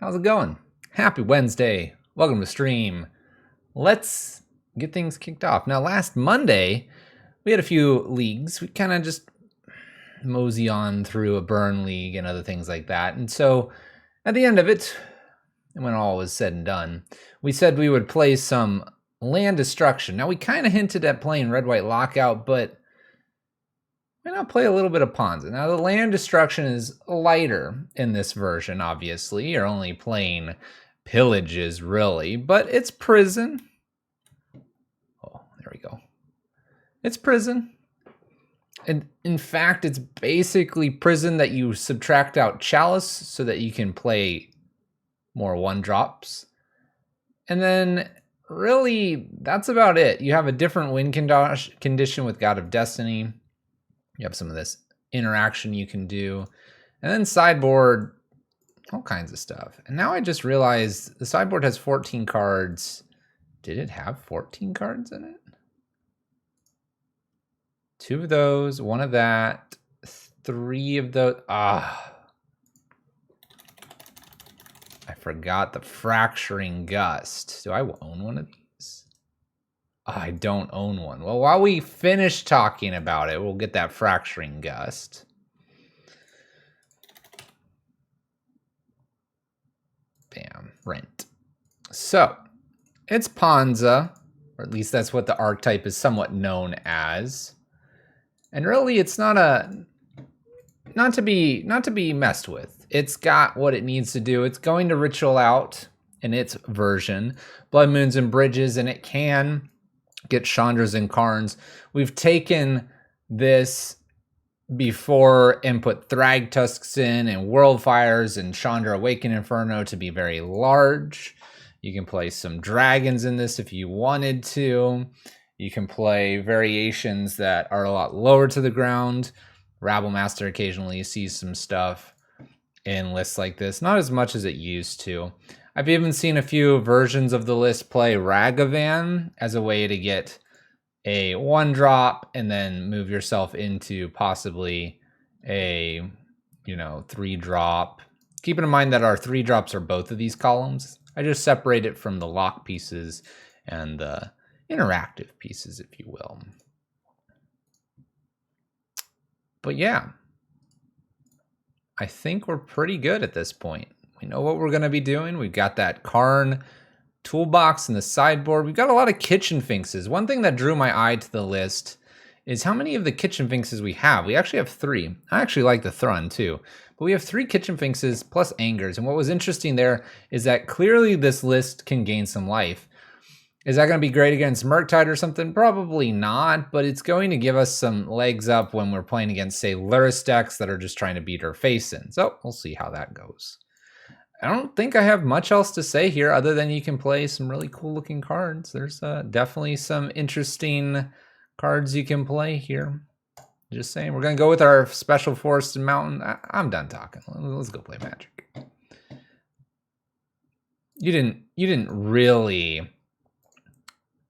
How's it going? Happy Wednesday. Welcome to the stream. Let's get things kicked off. Now, last Monday, we had a few leagues. We kind of just mosey on through a burn league and other things like that. And so at the end of it, when all was said and done, we said we would play some land destruction. Now, we kind of hinted at playing red-white lockout, but why not play a little bit of Ponza? Now, the land destruction is lighter in this version, obviously. You're only playing pillages, really, but it's prison. Oh, there we go. It's prison. And in fact, it's basically prison that you subtract out chalice so that you can play more one-drops. And then, really, that's about it. You have a different win condition with God of Destiny. You have some of this interaction you can do. And then sideboard, all kinds of stuff. And now I just realized the sideboard has 14 cards. Did it have 14 cards in it? 2 of those, 1 of that, 3 of those. I forgot the Fracturing Gust. Do I own one of these? I don't own one. Well, while we finish talking about it, we'll get that Fracturing Gust. Bam, rent. So, it's Ponza, or at least that's what the archetype is somewhat known as. And really, it's not to be messed with. It's got what it needs to do. It's going to ritual out in its version, Blood Moons and Bridges, and it can get Chandras and Karns. We've taken this before and put Thrag Tusks in and World Fires and Chandra Awaken Inferno to be very large. You can play some dragons in this if you wanted to. You can play variations that are a lot lower to the ground. Rabble Master occasionally sees some stuff in lists like this. Not as much as it used to. I've even seen a few versions of the list play Ragavan as a way to get a 1-drop and then move yourself into possibly a 3-drop. Keeping in mind that our 3-drops are both of these columns. I just separate it from the lock pieces and the interactive pieces, if you will. But yeah, I think we're pretty good at this point. We know what we're going to be doing. We've got that Karn toolbox in the sideboard. We've got a lot of kitchen finxes. One thing that drew my eye to the list is how many of the kitchen finxes we have. We actually have 3. I actually like the Thrun too. But we have 3 kitchen finxes plus Angers. And what was interesting there is that clearly this list can gain some life. Is that going to be great against Murktide or something? Probably not, but it's going to give us some legs up when we're playing against, say, Luris decks that are just trying to beat our face in. So we'll see how that goes. I don't think I have much else to say here other than you can play some really cool looking cards. There's definitely some interesting cards you can play here. Just saying, we're going to go with our Special Forest and Mountain. I'm done talking. Let's go play Magic. You didn't really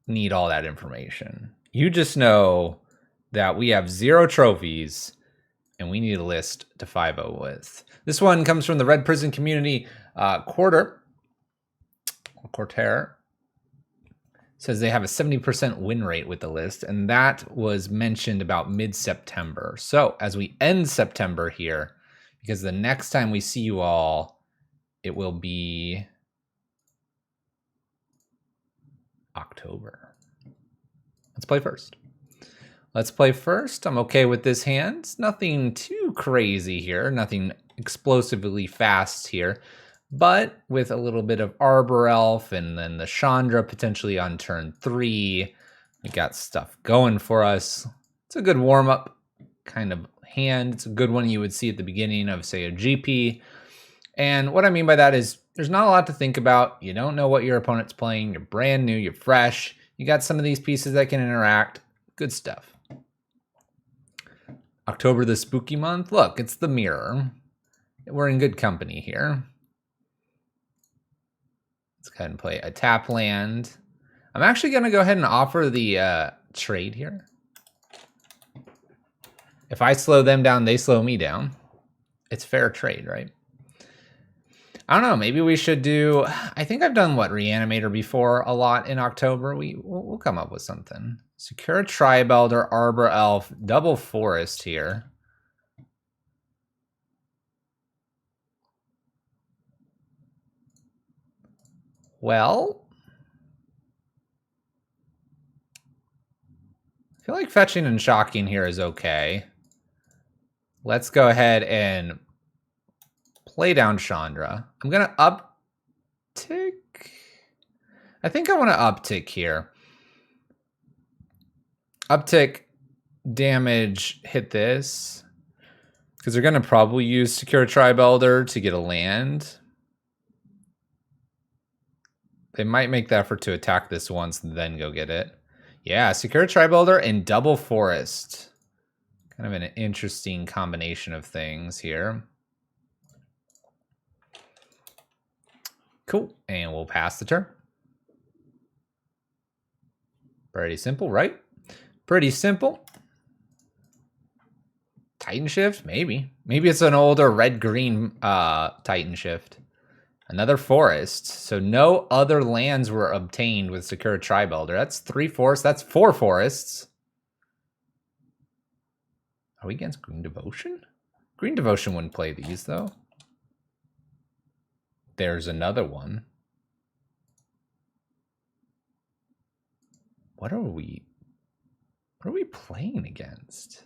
need all that information. You just know that we have 0 trophies and we need a list to 5-0 with. This one comes from the Red Prison Community Quarter. Says they have a 70% win rate with the list, and that was mentioned about mid-September. So as we end September here, because the next time we see you all, it will be October. Let's play first. I'm okay with this hand. Nothing too crazy here. Nothing explosively fast here. But with a little bit of Arbor Elf and then the Chandra potentially on turn 3. We got stuff going for us. It's a good warm-up kind of hand. It's a good one you would see at the beginning of, say, a GP. And what I mean by that is there's not a lot to think about. You don't know what your opponent's playing. You're brand new. You're fresh. You got some of these pieces that can interact. Good stuff. October, the spooky month. Look, it's the mirror. We're in good company here. Let's go ahead and play a tap land. I'm actually going to go ahead and offer the trade here. If I slow them down, they slow me down. It's fair trade, right? I don't know. Maybe we should do. I think I've done what Reanimator before a lot in October. We'll come up with something. Secure Tribe Elder, Arbor Elf, double Forest here. Well, I feel like fetching and shocking here is okay. Let's go ahead and play down Chandra. I'm going to uptick. I think I want to uptick here. Uptick, damage, hit this. Because they're going to probably use Secure Tribe Elder to get a land. They might make the effort to attack this once and then go get it. Yeah, Secure Tribe Elder and double Forest. Kind of an interesting combination of things here. Cool, and we'll pass the turn. Pretty simple, right? Pretty simple. Titan Shift? Maybe. Maybe it's an older red-green Titan Shift. Another forest. So no other lands were obtained with Secure Tribe Elder. That's 3 forests. That's 4 forests. Are we against Green Devotion? Green Devotion wouldn't play these, though. There's another one. What are we playing against?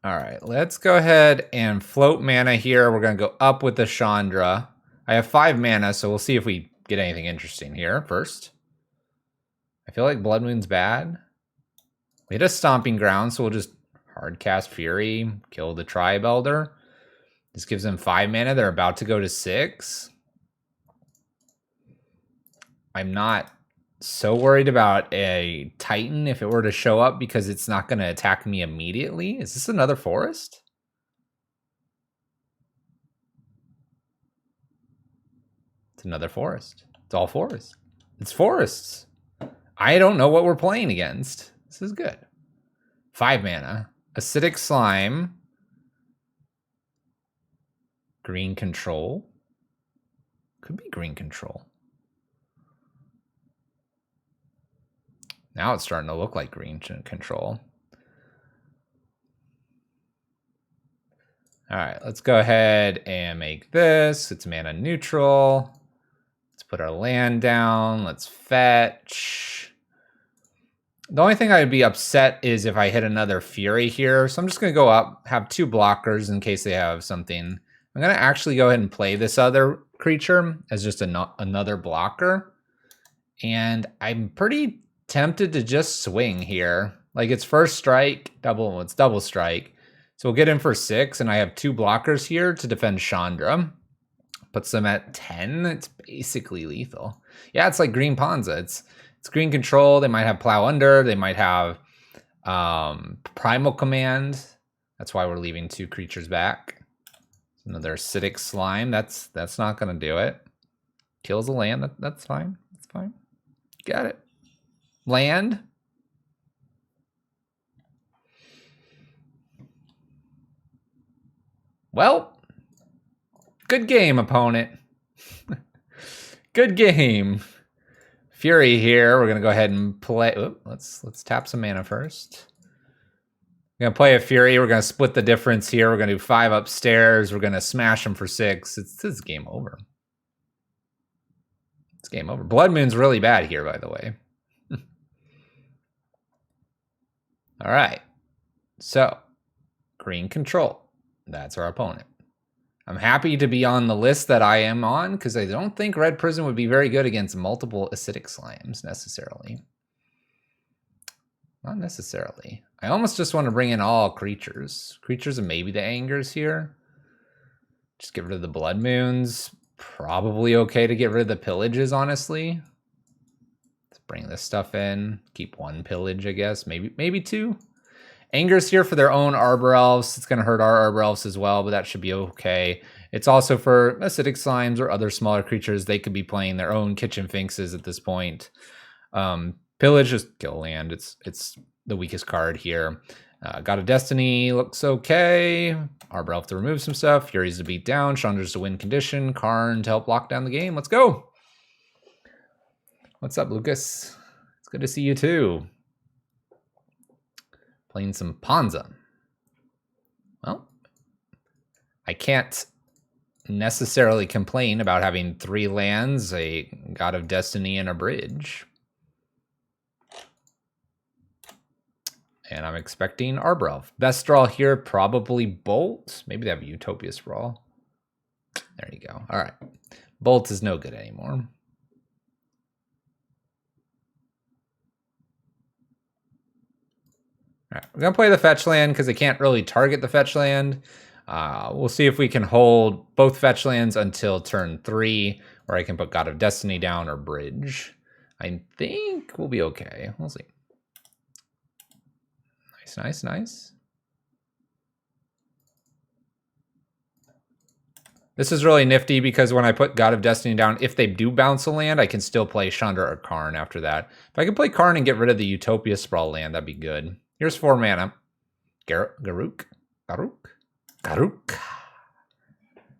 All right, let's go ahead and float mana here. We're going to go up with the Chandra. I have 5 mana, so we'll see if we get anything interesting here first. I feel like Blood Moon's bad. We hit a Stomping Ground, so we'll just hard cast Fury, kill the Tribe Elder. This gives them 5 mana. They're about to go to 6. I'm not so worried about a Titan if it were to show up because it's not going to attack me immediately. Is this another forest? It's another forest. It's all forest. It's forests. I don't know what we're playing against. This is good. 5 mana. Acidic Slime. Green Control. Could be Green Control. Now it's starting to look like Green Control. All right, let's go ahead and make this. It's mana neutral. Let's put our land down. Let's fetch. The only thing I'd be upset is if I hit another Fury here. So I'm just going to go up, have 2 blockers in case they have something. I'm going to actually go ahead and play this other creature as just another blocker. And I'm pretty tempted to just swing here. Like it's first strike, it's double strike. So we'll get in for 6, and I have 2 blockers here to defend Chandra. Puts them at 10. It's basically lethal. Yeah, it's like green Ponza. It's green control. They might have Plow Under. They might have Primal Command. That's why we're leaving 2 creatures back. Another Acidic Slime. That's not going to do it. Kills a land. That's fine. That's fine. Got it. Land. Well, good game, opponent. Good game. Fury here. We're gonna go ahead and play. Oops, let's tap some mana first. We're gonna play a Fury. We're gonna split the difference here. We're gonna do 5 upstairs. We're gonna smash them for 6. It's game over. It's game over. Blood Moon's really bad here, by the way. All right. So, green control. That's our opponent. I'm happy to be on the list that I am on because I don't think Red Prison would be very good against multiple Acidic Slimes necessarily. Not necessarily. I almost just want to bring in all creatures. Creatures and maybe the Angers here. Just get rid of the Blood Moons. Probably okay to get rid of the Pillages, honestly. Let's bring this stuff in. Keep 1 Pillage, I guess. Maybe 2. Anger's here for their own Arbor Elves. It's going to hurt our Arbor Elves as well, but that should be okay. It's also for Acidic Slimes or other smaller creatures. They could be playing their own Kitchen Finxes at this point. Pillage, just kill land. It's the weakest card here. God of Destiny looks okay. Arbor Elf to remove some stuff. Furies to beat down. Chandra's to win condition. Karn to help lock down the game. Let's go. What's up, Lucas? It's good to see you too. Playing some Ponza. Well, I can't necessarily complain about having 3 lands, a God of Destiny, and a bridge. And I'm expecting Arbor Elf. Best draw here, probably Bolt. Maybe they have a Utopia Sprawl. There you go. All right. Bolt is no good anymore. All right, we're going to play the fetch land because they can't really target the fetch land. We'll see if we can hold both fetch lands until turn 3, where I can put God of Destiny down or bridge. I think we'll be okay. We'll see. Nice, nice, nice. This is really nifty because when I put God of Destiny down, if they do bounce a land, I can still play Chandra or Karn after that. If I can play Karn and get rid of the Utopia Sprawl land, that'd be good. Here's 4 mana. Garuk.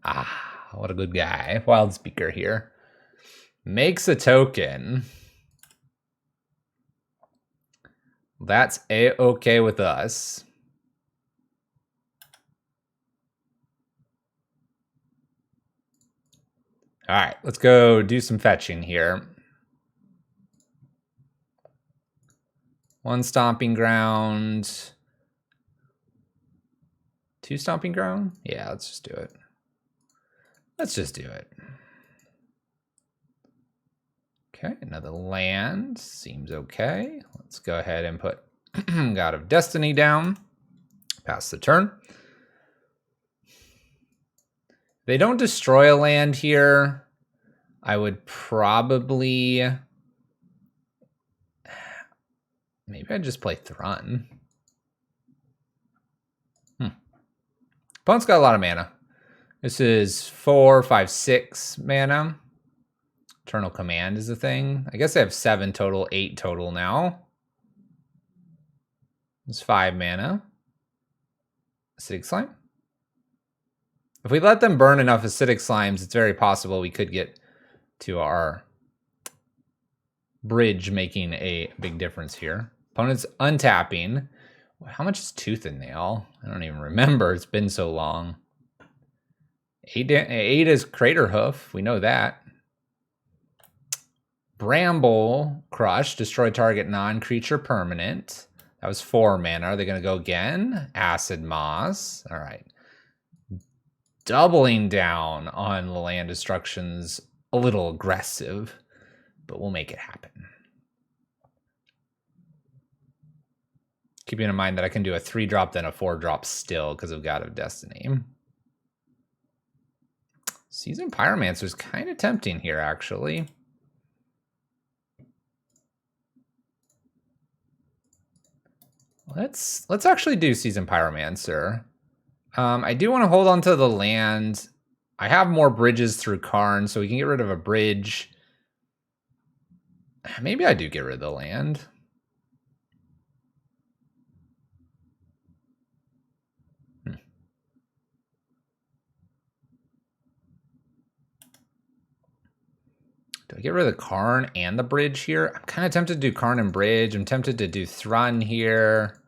Ah, what a good guy. Wild Speaker here. Makes a token. That's a-okay with us. All right, let's go do some fetching here. 1 Stomping Ground. 2 Stomping Ground? Yeah, let's just do it. Let's just do it. Okay, another land. Seems okay. Let's go ahead and put God of Destiny down. Pass the turn. If they don't destroy a land here, I would probably... Maybe I'd just play Thrun. Opponent's got a lot of mana. This is 4, 5, 6 mana. Eternal Command is the thing. I guess I have 7 total, 8 total now. It's 5 mana. Acidic Slime. If we let them burn enough Acidic Slimes, it's very possible we could get to our bridge making a big difference here. Opponent's untapping. How much is Tooth and Nail? I don't even remember. It's been so long. 8 is Crater Hoof. We know that. Bramble Crush. Destroy target non-creature permanent. That was 4 mana. Are they going to go again? Acid Moss. All right. Doubling down on the land destruction's a little aggressive, but we'll make it happen. Keeping in mind that I can do a 3-drop, then a 4-drop still because of God of Destiny. Seasoned Pyromancer is kind of tempting here, actually. Let's actually do Seasoned Pyromancer. I do want to hold on to the land. I have more bridges through Karn, so we can get rid of a bridge. Maybe I do get rid of the land. Do I get rid of the Karn and the bridge here? I'm kind of tempted to do Karn and bridge. I'm tempted to do Thrun here.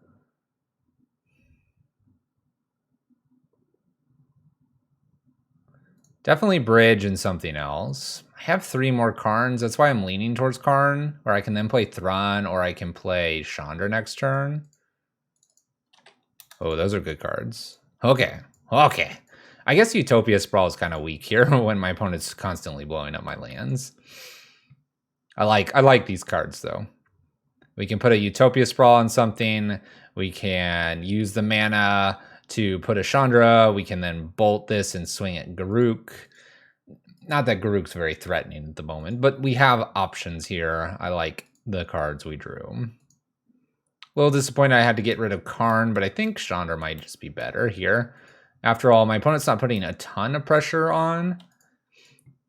Definitely bridge and something else. I have 3 more Karns. That's why I'm leaning towards Karn, where I can then play Thrun, or I can play Chandra next turn. Oh, those are good cards. Okay. Okay. I guess Utopia Sprawl is kind of weak here when my opponent's constantly blowing up my lands. I like these cards, though. We can put a Utopia Sprawl on something. We can use the mana to put a Chandra. We can then bolt this and swing at Garuk. Not that Garuk's very threatening at the moment, but we have options here. I like the cards we drew. A little disappointed I had to get rid of Karn, but I think Chandra might just be better here. After all, my opponent's not putting a ton of pressure on,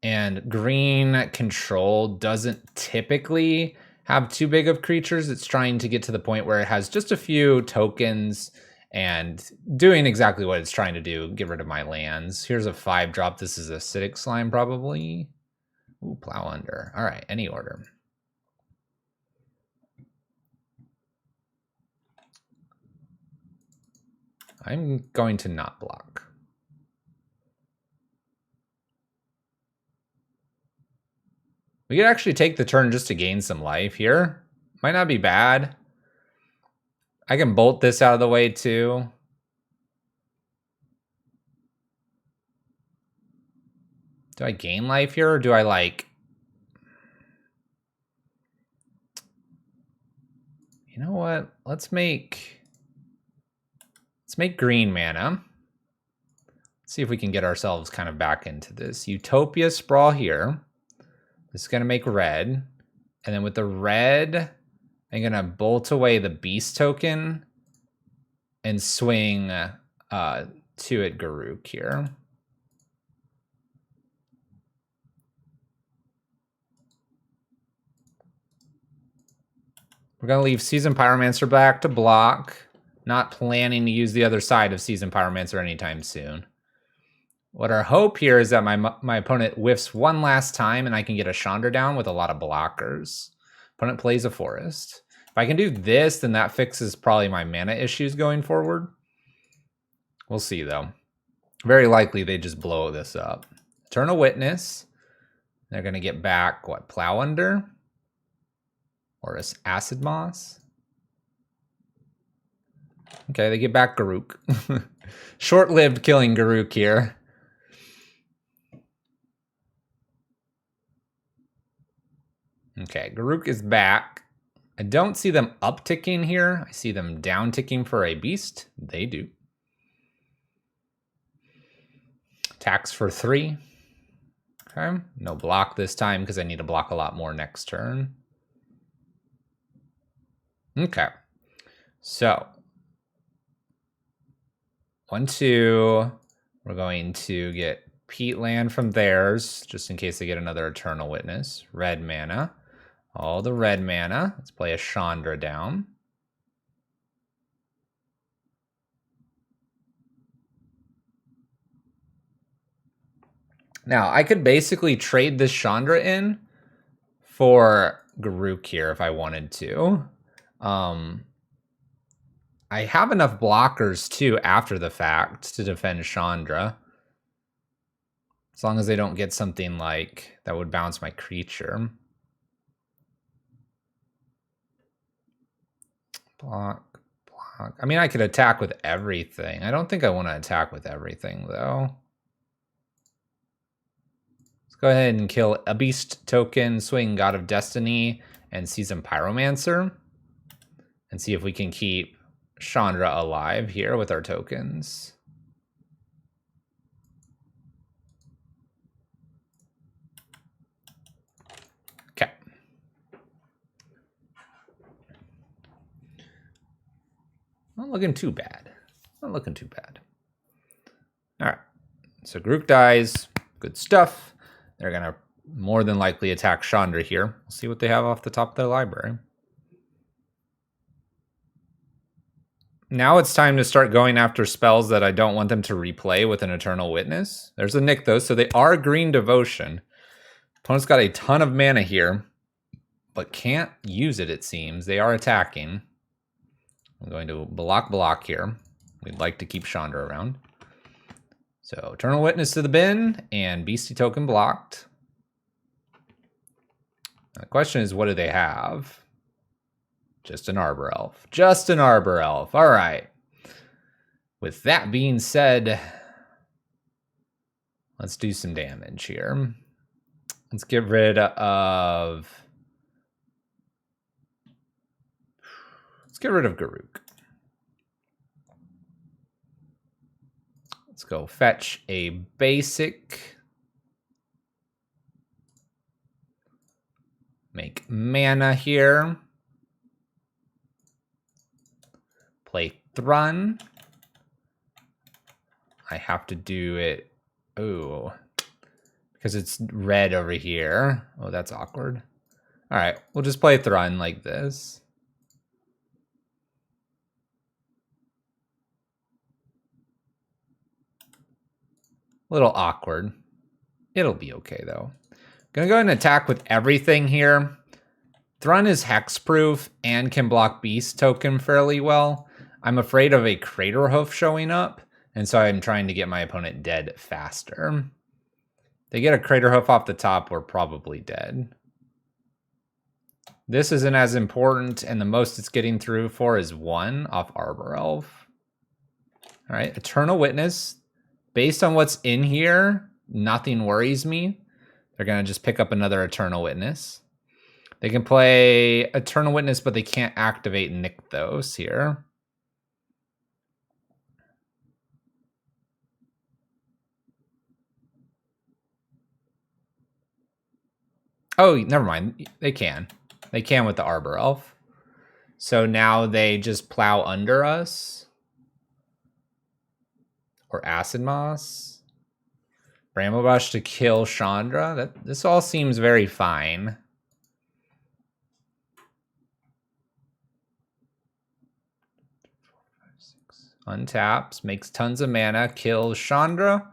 and green control doesn't typically have too big of creatures. It's trying to get to the point where it has just a few tokens and doing exactly what it's trying to do. Get rid of my lands. Here's a 5-drop. This is acidic slime probably. Ooh, Plow Under. All right, any order. I'm going to not block. We could actually take the turn just to gain some life here. Might not be bad. I can bolt this out of the way too. Do I gain life here or do I like... You know what? Let's make green mana. Let's see if we can get ourselves kind of back into this. Utopia Sprawl here. This is going to make red. And then with the red, I'm going to bolt away the beast token and swing to it Garruk here. We're going to leave Seasoned Pyromancer back to block. Not planning to use the other side of Seasoned Pyromancer anytime soon. What our hope here is that my opponent whiffs one last time and I can get a Chandra down with a lot of blockers. Opponent plays a Forest. If I can do this, then that fixes probably my mana issues going forward. We'll see, though. Very likely they just blow this up. Eternal Witness. They're going to get back, what, Plow Under? Or Acid Moss? Okay, they get back Garruk. Short-lived killing Garruk here. Okay, Garruk is back. I don't see them upticking here. I see them downticking for a beast. They do. Attacks for 3. Okay, no block this time because I need to block a lot more next turn. Okay, so 1, 2. We're going to get Peatland from theirs, just in case they get another Eternal Witness. Red mana. All the red mana. Let's play a Chandra down. Now, I could basically trade this Chandra in for Garruk here if I wanted to. I have enough blockers, too, after the fact to defend Chandra. As long as they don't get something like that would bounce my creature. Block, block. I mean, I could attack with everything. I don't think I want to attack with everything, though. Let's go ahead and kill a beast token, swing God of Destiny, and Seasoned Pyromancer. And see if we can keep Chandra alive here with our tokens. Okay. Not looking too bad. Not looking too bad. All right. So Garruk dies. Good stuff. They're going to more than likely attack Chandra here. We'll see what they have off the top of their library. Now it's time to start going after spells that I don't want them to replay with an Eternal Witness. There's a Nick, though, so they are Green Devotion. Opponent's got a ton of mana here, but can't use it, it seems. They are attacking. I'm going to block here. We'd like to keep Chandra around. So Eternal Witness to the bin, and Beastie Token blocked. Now, the question is, what do they have? Just an Arbor Elf. Just an Arbor Elf. All right. With that being said, let's do some damage here. Let's get rid of... Let's get rid of Garruk. Let's go fetch a basic. Make mana here. Play Thrun. I have to do it. Oh, because it's red over here. Oh, that's awkward. All right, we'll just play Thrun like this. A little awkward. It'll be okay, though. Gonna go ahead and attack with everything here. Thrun is hexproof and can block Beast token fairly well. I'm afraid of a Crater Hoof showing up, and so I'm trying to get my opponent dead faster. If they get a Crater Hoof off the top, we're probably dead. This isn't as important, and the most it's getting through for is 1 off Arbor Elf. All right, Eternal Witness. Based on what's in here, nothing worries me. They're going to just pick up another Eternal Witness. They can play Eternal Witness, but they can't activate Nykthos here. Oh, never mind. They can. They can with the Arbor Elf. So now they just plow under us. Or Acid Moss. Bramblebush to kill Chandra. This all seems very fine. Untaps, makes tons of mana, kills Chandra.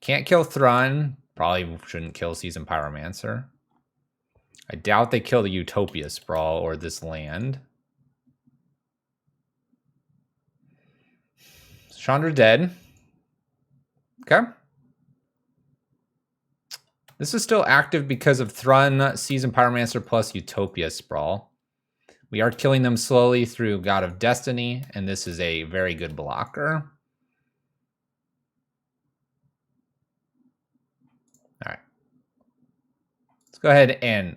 Can't kill Thrun. Probably shouldn't kill Seasoned Pyromancer. I doubt they kill the Utopia Sprawl or this land. Chandra dead. Okay. This is still active because of Thrun, Seasoned Pyromancer plus Utopia Sprawl. We are killing them slowly through God of Destiny, and this is a very good blocker. All right. Let's go ahead and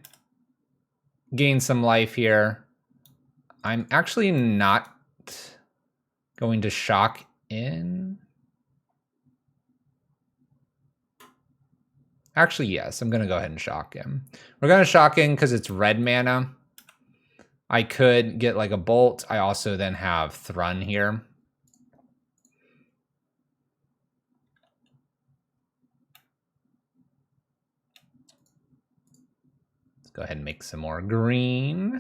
gain some life here. I'm actually not going to shock in. Actually, yes, I'm going to go ahead and shock him. We're going to shock in because it's red mana. I could get like a bolt. I also then have Thrun here. Let's go ahead and make some more green.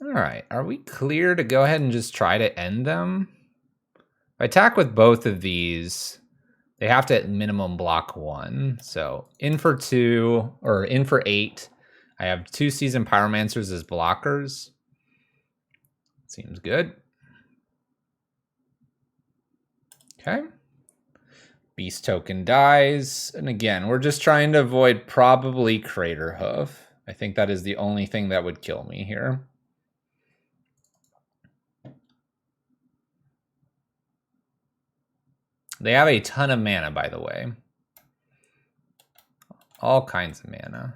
All right, are we clear to go ahead and just try to end them? If I attack with both of these, they have to at minimum block 1. So in for 2, or in for 8. I have 2 Seasoned Pyromancers as blockers. Seems good. Okay. Beast token dies. And again, we're just trying to avoid probably Crater Hoof. I think that is the only thing that would kill me here. They have a ton of mana, by the way. All kinds of mana.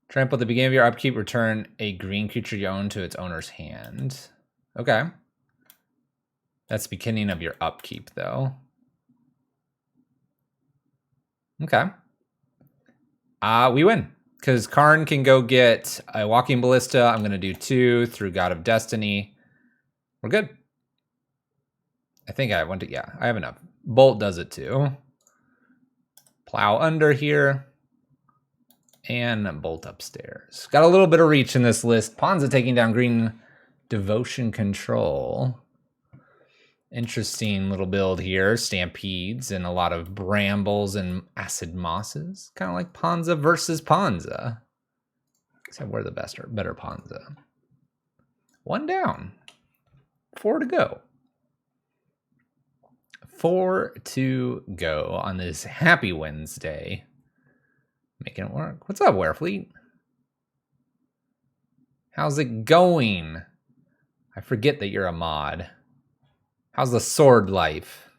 Trample at the beginning of your upkeep, return a green creature you own to its owner's hand. Okay. That's the beginning of your upkeep, though. Okay. We win. Because Karn can go get a Walking Ballista. I'm going to do 2 through God of Destiny. We're good. I think I want to, yeah, I have enough. Bolt does it too. Plow under here. And bolt upstairs. Got a little bit of reach in this list. Ponza taking down green Devotion Control. Interesting little build here. Stampedes and a lot of brambles and acid mosses. Kind of like Ponza versus Ponza. Except we're the better Ponza. 1 down. 4 to go. 4 to go on this happy Wednesday. Making it work. What's up, Werefleet? How's it going? I forget that you're a mod. How's the sword life?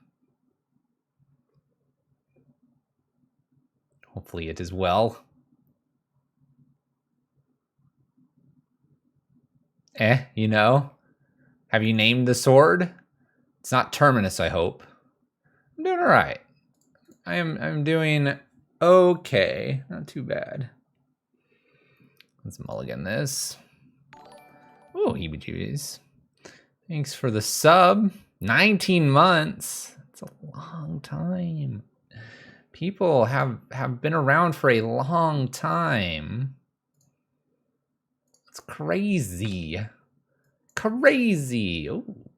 Hopefully it is well. You know? Have you named the sword? It's not Terminus, I hope. I'm doing all right. I'm doing okay. Not too bad. Let's mulligan this. Oh, heebie-jeebies. Thanks for the sub. 19 months. That's a long time. People have been around for a long time. It's crazy. Crazy. Ooh.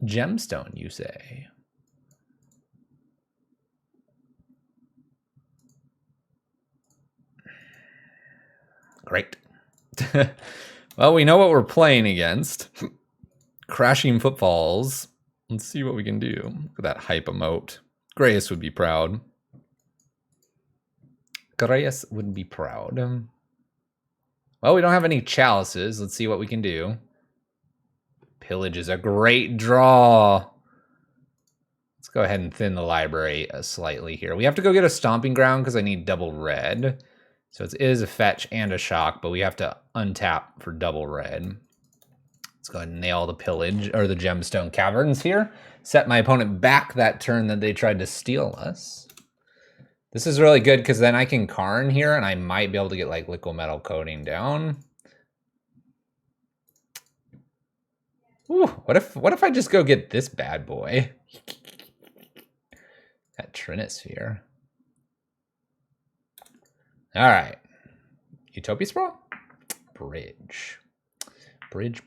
Gemstone, you say? Great. Well, we know what we're playing against. Crashing Footfalls. Let's see what we can do. Look at that hype emote. Grayus would be proud. Grayus would be proud. Well, we don't have any chalices. Let's see what we can do. Pillage is a great draw. Let's go ahead and thin the library slightly here. We have to go get a Stomping Ground because I need double red. So it is a fetch and a shock, but we have to untap for double red. Let's go ahead and nail the pillage or the gemstone caverns here. Set my opponent back that turn that they tried to steal us. This is really good because then I can Karn here and I might be able to get like liquid metal coating down. Ooh, what if I just go get this bad boy? That Trinisphere. All right. Utopia Sprawl? Bridge. Bridge.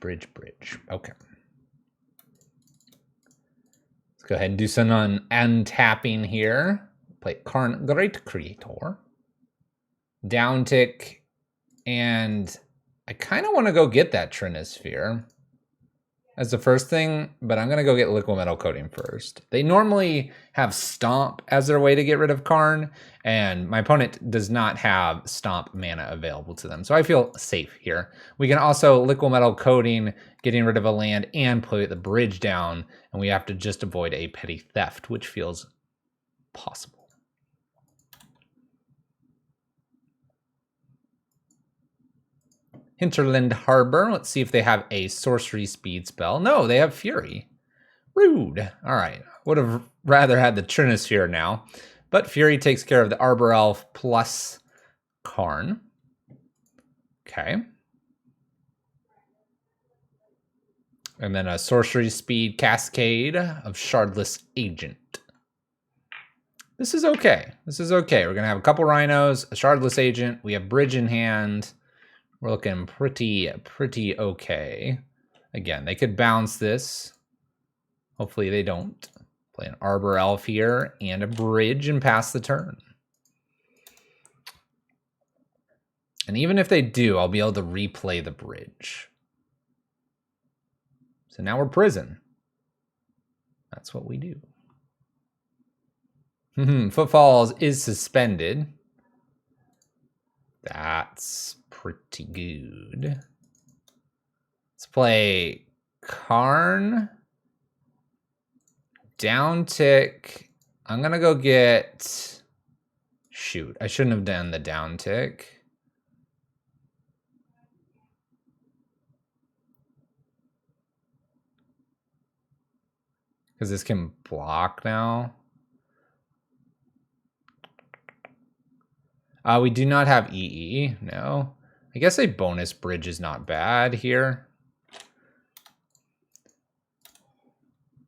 Okay. Let's go ahead and do some untapping here. Play Karn, Great Creator. Downtick. And I kind of want to go get that Trinisphere as the first thing, but I'm going to go get liquid metal coating first. They normally have Stomp as their way to get rid of Karn, and my opponent does not have Stomp mana available to them, so I feel safe here. We can also liquid metal coating, getting rid of a land, and put the bridge down, and we have to just avoid a petty theft, which feels possible. Hinterland Harbor. Let's see if they have a sorcery speed spell. No, they have Fury. Rude. All right. Would have rather had the Trinisphere now. But Fury takes care of the Arbor Elf plus Karn. Okay. And then a sorcery speed Cascade of Shardless Agent. This is okay. This is okay. We're going to have a couple Rhinos, a Shardless Agent. We have Bridge in hand. We're looking pretty okay. Again, they could bounce this. Hopefully they don't. Play an Arbor Elf here and a Bridge and pass the turn. And even if they do, I'll be able to replay the Bridge. So now we're Prison. That's what we do. Footfalls is suspended. That's pretty good. Let's play Karn. Downtick. I'm going to go get... Shoot, I shouldn't have done the downtick. Because this can block now. We do not have EE, no. I guess a bonus bridge is not bad here.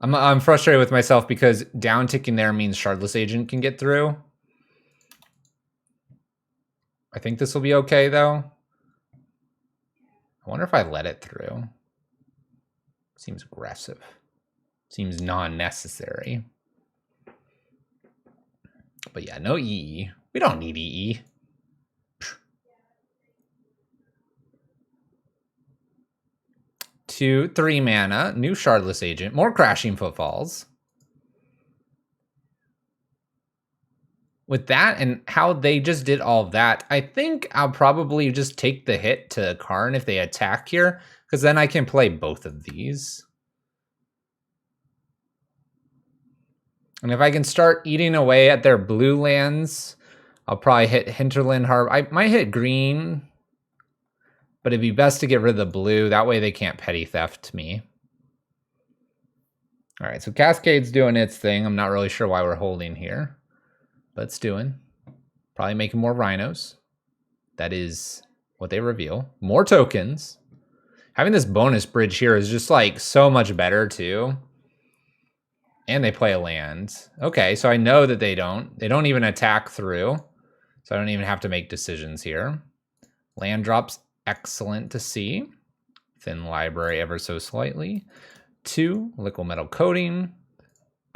I'm frustrated with myself because downticking there means Shardless Agent can get through. I think this will be okay, though. I wonder if I let it through. Seems aggressive. Seems non-necessary. But yeah, no EE. We don't need EE. 2, 3 mana, new Shardless Agent, more Crashing Footfalls. With that and how they just did all of that, I think I'll probably just take the hit to Karn if they attack here, because then I can play both of these. And if I can start eating away at their blue lands, I'll probably hit Hinterland Harbor. I might hit green, but it'd be best to get rid of the blue. That way they can't petty theft me. All right, so Cascade's doing its thing. I'm not really sure why we're holding here, but it's doing. Probably making more Rhinos. That is what they reveal. More tokens. Having this bonus bridge here is just like so much better too. And they play a land. Okay, so I know that they don't. They don't even attack through. So I don't even have to make decisions here. Land drops, excellent to see. Thin library ever so slightly. 2, liquid metal coating.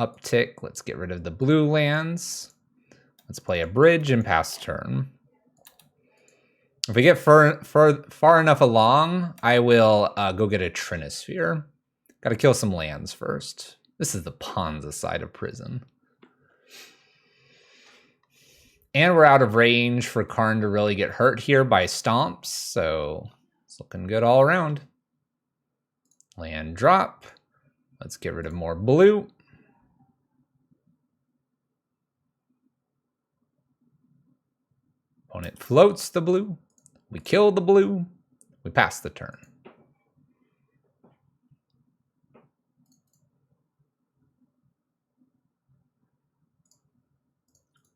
Uptick, let's get rid of the blue lands. Let's play a bridge and pass turn. If we get far enough along, I will go get a Trinisphere. Gotta kill some lands first. This is the Ponza side of prison. And we're out of range for Karn to really get hurt here by stomps, so it's looking good all around. Land drop. Let's get rid of more blue. Opponent floats the blue. We kill the blue. We pass the turn.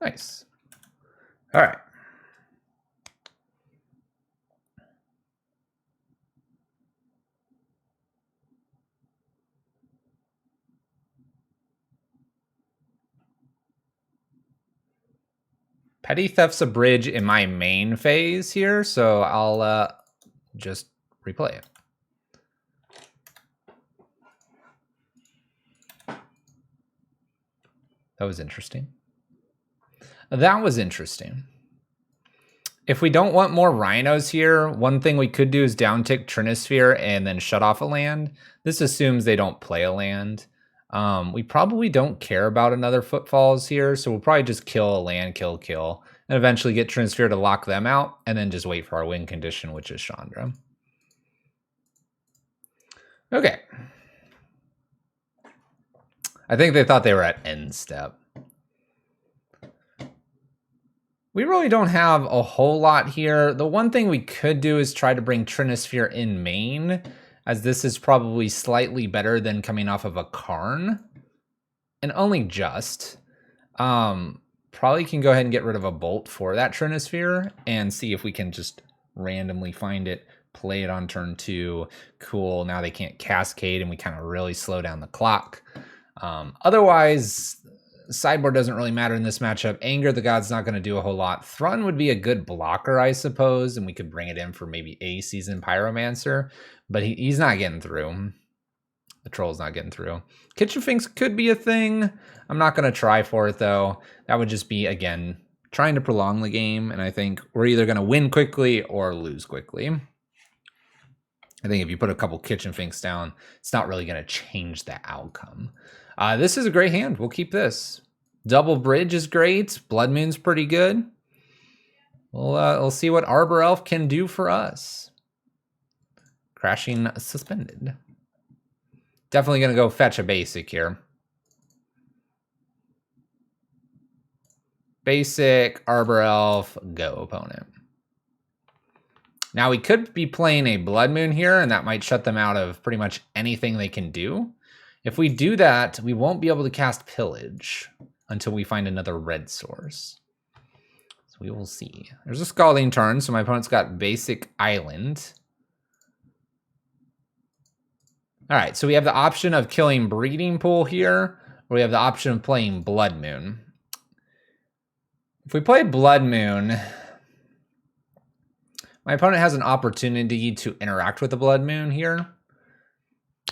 Nice. All right. Petty Theft's a bridge in my main phase here, so I'll just replay it. That was interesting. That was interesting. If we don't want more rhinos here, one thing we could do is downtick Trinisphere and then shut off a land. This assumes they don't play a land. We probably don't care about another Footfalls here, so we'll probably just kill a land, kill, and eventually get Trinisphere to lock them out, and then just wait for our win condition, which is Chandra. Okay. I think they thought they were at end step. We really don't have a whole lot here. The one thing we could do is try to bring Trinisphere in main, as this is probably slightly better than coming off of a Karn. And only just. Probably can go ahead and get rid of a Bolt for that Trinisphere and see if we can just randomly find it, play it on turn 2. Cool, now they can't cascade and we kind of really slow down the clock. Otherwise, sideboard doesn't really matter in this matchup. Anger the God's not going to do a whole lot. Thrun would be a good blocker, I suppose, and we could bring it in for maybe a season Pyromancer, but he's not getting through. The Troll's not getting through. Kitchen Finks could be a thing. I'm not going to try for it, though. That would just be, again, trying to prolong the game, and I think we're either going to win quickly or lose quickly. I think if you put a couple Kitchen Finks down, it's not really going to change the outcome. This is a great hand. We'll keep this. Double Bridge is great. Blood Moon's pretty good. We'll see what Arbor Elf can do for us. Crashing Suspended. Definitely going to go fetch a basic here. Basic, Arbor Elf, go opponent. Now we could be playing a Blood Moon here, and that might shut them out of pretty much anything they can do. If we do that, we won't be able to cast Pillage until we find another red source. So we will see. There's a Scalding Turn, so my opponent's got basic Island. All right, so we have the option of killing Breeding Pool here, or we have the option of playing Blood Moon. If we play Blood Moon, my opponent has an opportunity to interact with the Blood Moon here.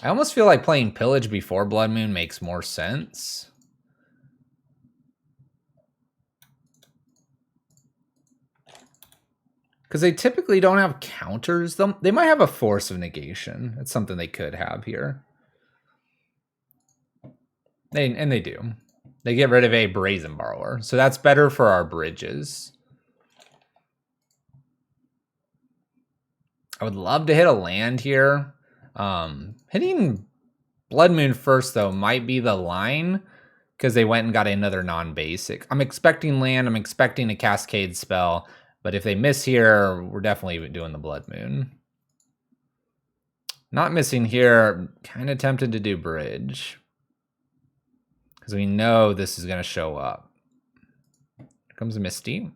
I almost feel like playing Pillage before Blood Moon makes more sense. Because they typically don't have counters. They might have a Force of Negation. That's something they could have here. They do. They get rid of a Brazen Borrower. So that's better for our bridges. I would love to hit a land here. Hitting Blood Moon first, though, might be the line because they went and got another non-basic. I'm expecting land. I'm expecting a Cascade spell. But if they miss here, we're definitely doing the Blood Moon. Not missing here. Kind of tempted to do Bridge. Because we know this is going to show up. Here comes Misty.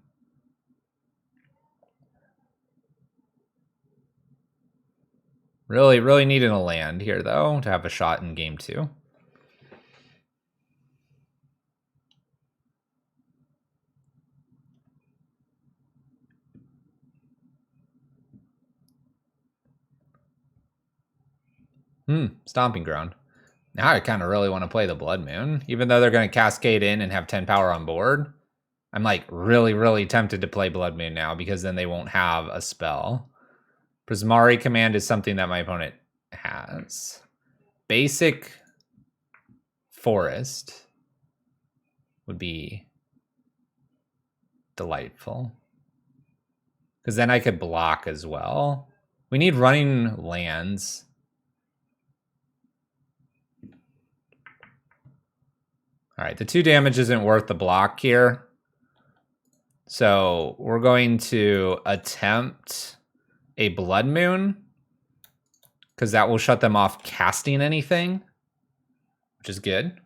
Really needing a land here, though, to have a shot in game 2. Stomping Ground. Now I kind of really want to play the Blood Moon, even though they're going to cascade in and have 10 power on board. I'm like really, really tempted to play Blood Moon now because then they won't have a spell. Prismari Command is something that my opponent has. Basic Forest would be delightful. Because then I could block as well. We need running lands. All right, the 2 damage isn't worth the block here. So we're going to attempt a Blood Moon, because that will shut them off casting anything, which is good.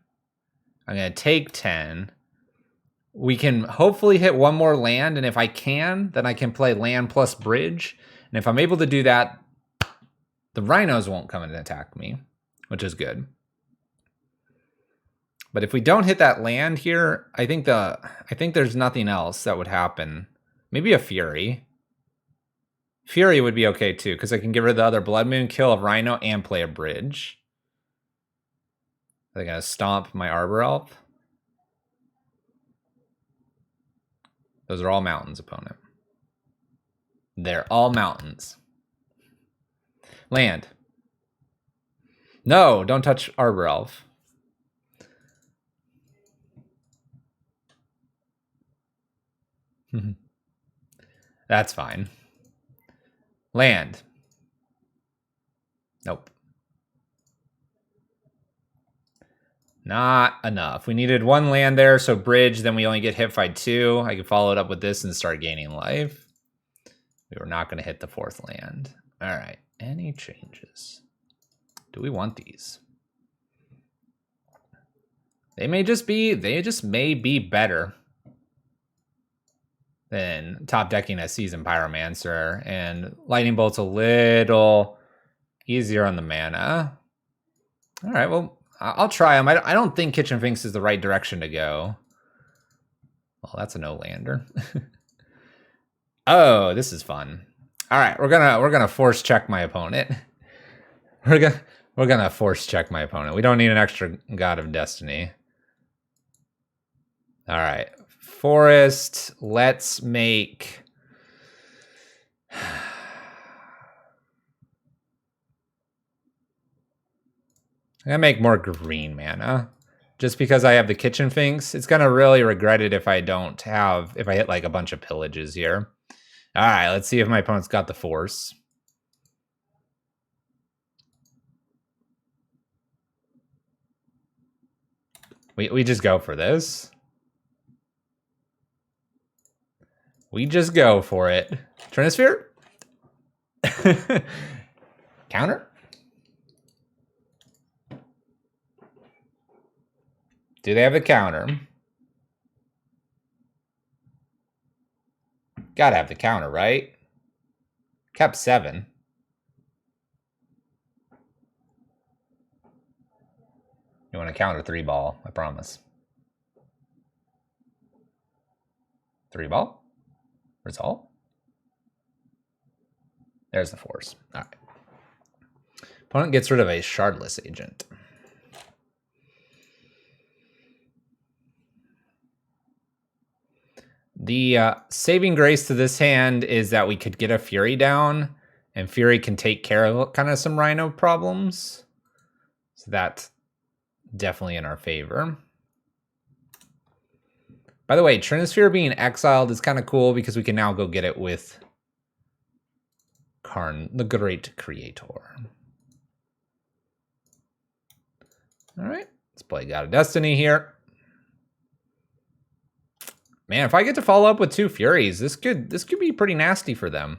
I'm going to take 10. We can hopefully hit one more land, and if I can, then I can play land plus bridge. And if I'm able to do that, the rhinos won't come and attack me, which is good. But if we don't hit that land here, I think there's nothing else that would happen. Maybe a Fury. Fury would be okay too, because I can get rid of the other Blood Moon, kill a Rhino, and play a bridge. Are they gonna stomp my Arbor Elf? Those are all mountains, opponent. They're all mountains. Land. No, don't touch Arbor Elf. That's fine. Land. Nope. Not enough. We needed 1 land there, so bridge, then we only get hit by 2. I could follow it up with this and start gaining life. We were not going to hit the 4th land. All right. Any changes? Do we want these? They just may be better than top decking a Seasoned Pyromancer, and Lightning Bolt's a little easier on the mana. All right, well, I'll try them. I don't think Kitchen Finks is the right direction to go. Well, that's a no-lander. Oh, this is fun. All right, we're gonna force check my opponent. We're gonna force check my opponent. We don't need an extra God of Destiny. All right, Forest. Let's make. I'm gonna make more green mana, just because I have the Kitchen Finks. It's gonna really regret it if I hit like a bunch of pillages here. All right, let's see if my opponent's got the force. We just go for this. We just go for it. Trinisphere? Counter? Do they have a counter? Gotta have the counter, right? Kept 7. You want to counter 3-ball, I promise. 3-ball? Result? There's the force. All right. Opponent gets rid of a Shardless Agent. The saving grace to this hand is that we could get a Fury down, and Fury can take care of kind of some Rhino problems. So that's definitely in our favor. By the way, Trinisphere being exiled is kind of cool because we can now go get it with Karn, the Great Creator. All right, let's play God of Destiny here. Man, if I get to follow up with 2 Furies, this could be pretty nasty for them.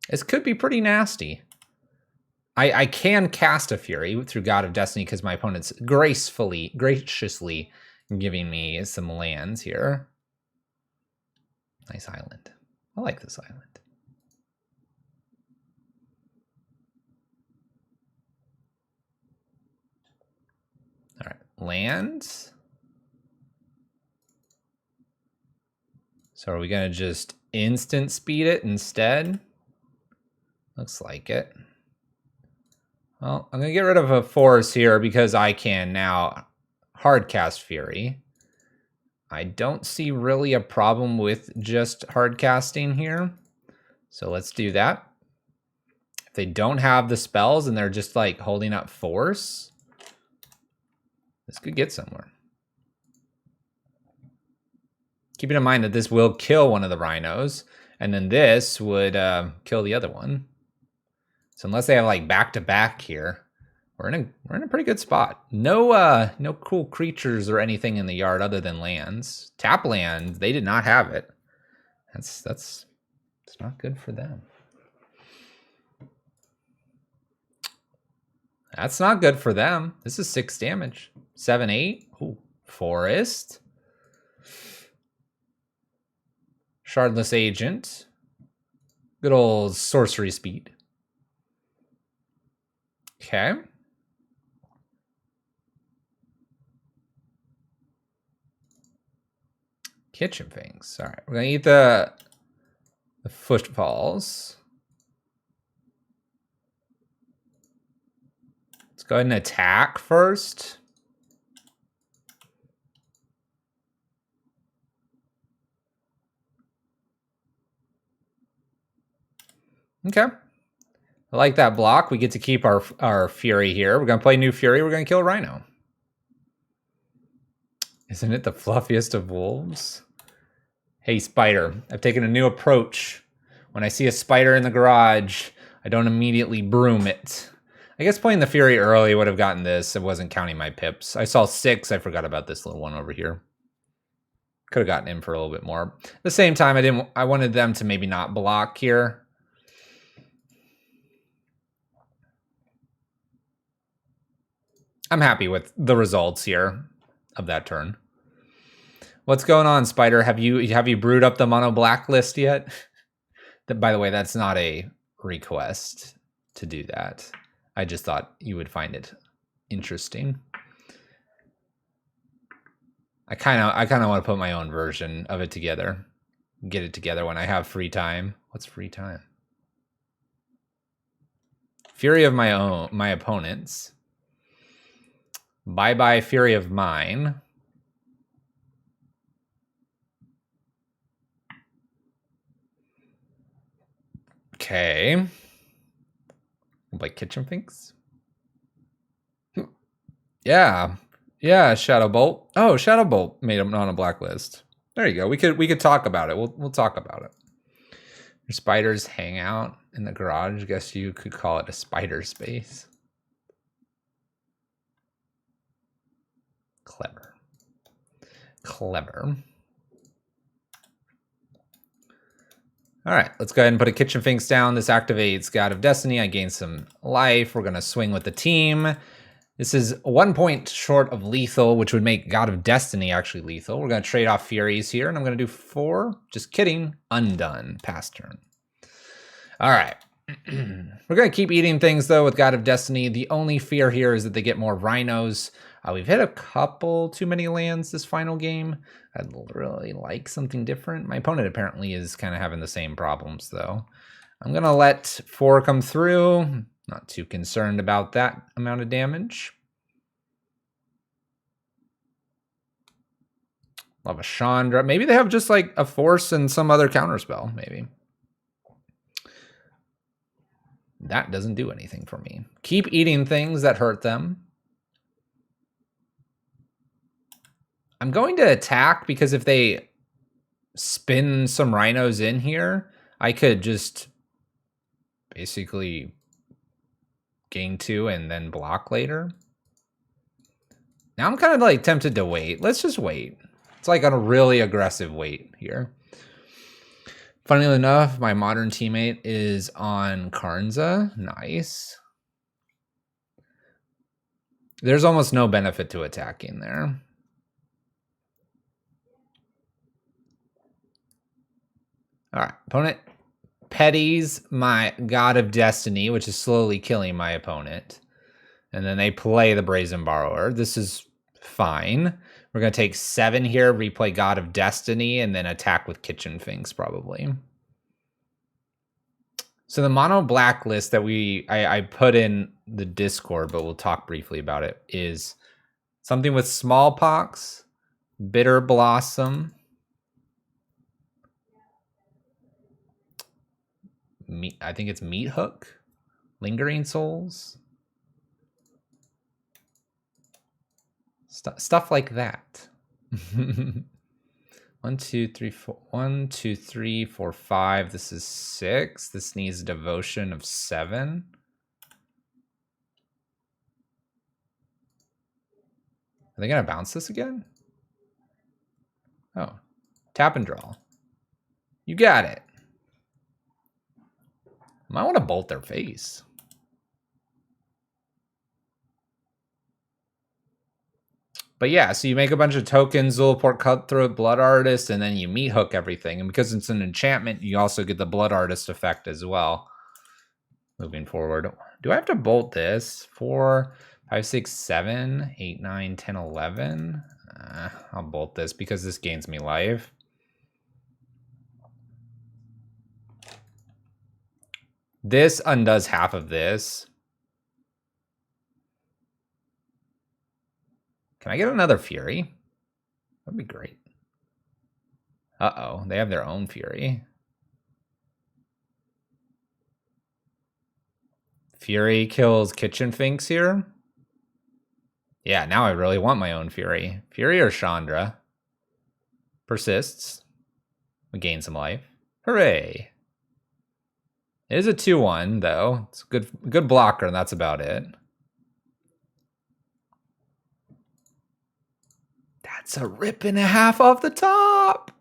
This could be pretty nasty. I can cast a Fury through God of Destiny because my opponent's graciously giving me some lands here. Nice island. I like this island. All right, lands. So are we gonna just instant speed it instead? Looks like it. Well, I'm going to get rid of a force here because I can now hardcast Fury. I don't see really a problem with just hardcasting here. So let's do that. If they don't have the spells and they're just like holding up force, this could get somewhere. Keeping in mind that this will kill one of the rhinos, and then this would kill the other one. So unless they have like back-to-back here, we're in a pretty good spot. No cool creatures or anything in the yard other than lands. Tap land, they did not have it. That's not good for them. That's not good for them. This is 6 damage. 7-8. Ooh, forest. Shardless agent. Good old sorcery speed. Okay. Kitchen things. All right, we're gonna eat the footfalls. Let's go ahead and attack first. Okay. I like that block. We get to keep our Fury here. We're going to play new Fury. We're going to kill Rhino. Isn't it the fluffiest of wolves? Hey, spider. I've taken a new approach. When I see a spider in the garage, I don't immediately broom it. I guess playing the Fury early would have gotten this. I wasn't counting my pips. I saw 6. I forgot about this little one over here. Could have gotten in for a little bit more. At the same time, I wanted them to maybe not block here. I'm happy with the results here of that turn. What's going on, Spider? Have you brewed up the mono black list yet? By the way, that's not a request to do that. I just thought you would find it interesting. I kind of want to put my own version of it together. Get it together when I have free time. What's free time? Fury of my opponents. Bye-bye Fury of mine. Okay. Like kitchen things? Yeah. Yeah, Shadowbolt. Oh, Shadowbolt made him on a blacklist. There you go. We could talk about it. We'll talk about it. Your spiders hang out in the garage. I guess you could call it a spider space. Clever. Clever. All right, let's go ahead and put a Kitchen Finks down. This activates God of Destiny. I gain some life. We're going to swing with the team. This is 1 point short of lethal, which would make God of Destiny actually lethal. We're going to trade off Furies here, and I'm going to do 4. Just kidding. Undone. Pass turn. All right. We're going to keep eating things, though, with God of Destiny. The only fear here is that they get more rhinos. We've hit a couple too many lands this final game. I'd really like something different. My opponent apparently is kind of having the same problems, though. I'm going to let 4 come through. Not too concerned about that amount of damage. Love a Chandra. Maybe they have just like a force and some other counterspell, maybe. That doesn't do anything for me. Keep eating things that hurt them. I'm going to attack because if they spin some rhinos in here, I could just basically gain 2 and then block later. Now I'm kind of like tempted to wait. Let's just wait. It's like on a really aggressive wait here. Funnily enough, my modern teammate is on Karnza. Nice. There's almost no benefit to attacking there. All right, opponent petties my God of Destiny, which is slowly killing my opponent. And then they play the Brazen Borrower. This is fine. We're going to take 7 here, replay God of Destiny, and then attack with Kitchen Finks probably. So the mono black list that I put in the Discord, but we'll talk briefly about it, is something with smallpox, bitter blossom, I think it's meat hook, lingering souls, stuff like that. 1, 2, 3, 4. 1, 2, 3, 4, 5. This is 6. This needs devotion of 7. Are they gonna bounce this again? Oh, tap and draw. You got it. Might want to bolt their face. But yeah, so you make a bunch of tokens, Zulaport, Cutthroat, Blood Artist, and then you meat hook everything. And because it's an enchantment, you also get the Blood Artist effect as well. Moving forward. Do I have to bolt this? 4, 5, 6, 7, 8, 9, 10, 11. I'll bolt this because this gains me life. This undoes half of this. Can I get another Fury? That'd be great. Uh-oh, they have their own Fury. Fury kills Kitchen Finks here. Yeah, now I really want my own Fury. Fury or Chandra. Persists. We gain some life. Hooray. It is a 2-1, though. It's a good blocker, and that's about it. That's a rip and a half off the top.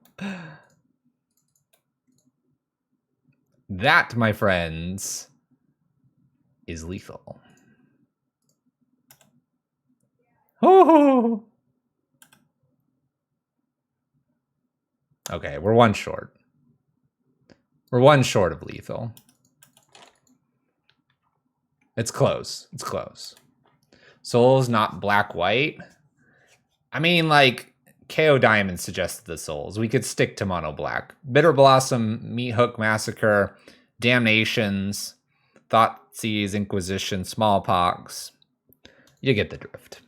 That, my friends, is lethal. Oh. Okay, we're 1 short. We're 1 short of lethal. It's close. It's close. Souls, not black-white. I mean, like, KO Diamond suggested the souls. We could stick to mono black. Bitter Blossom, Meat Hook Massacre, Damnations, Thoughtseize, Inquisition, Smallpox. You get the drift.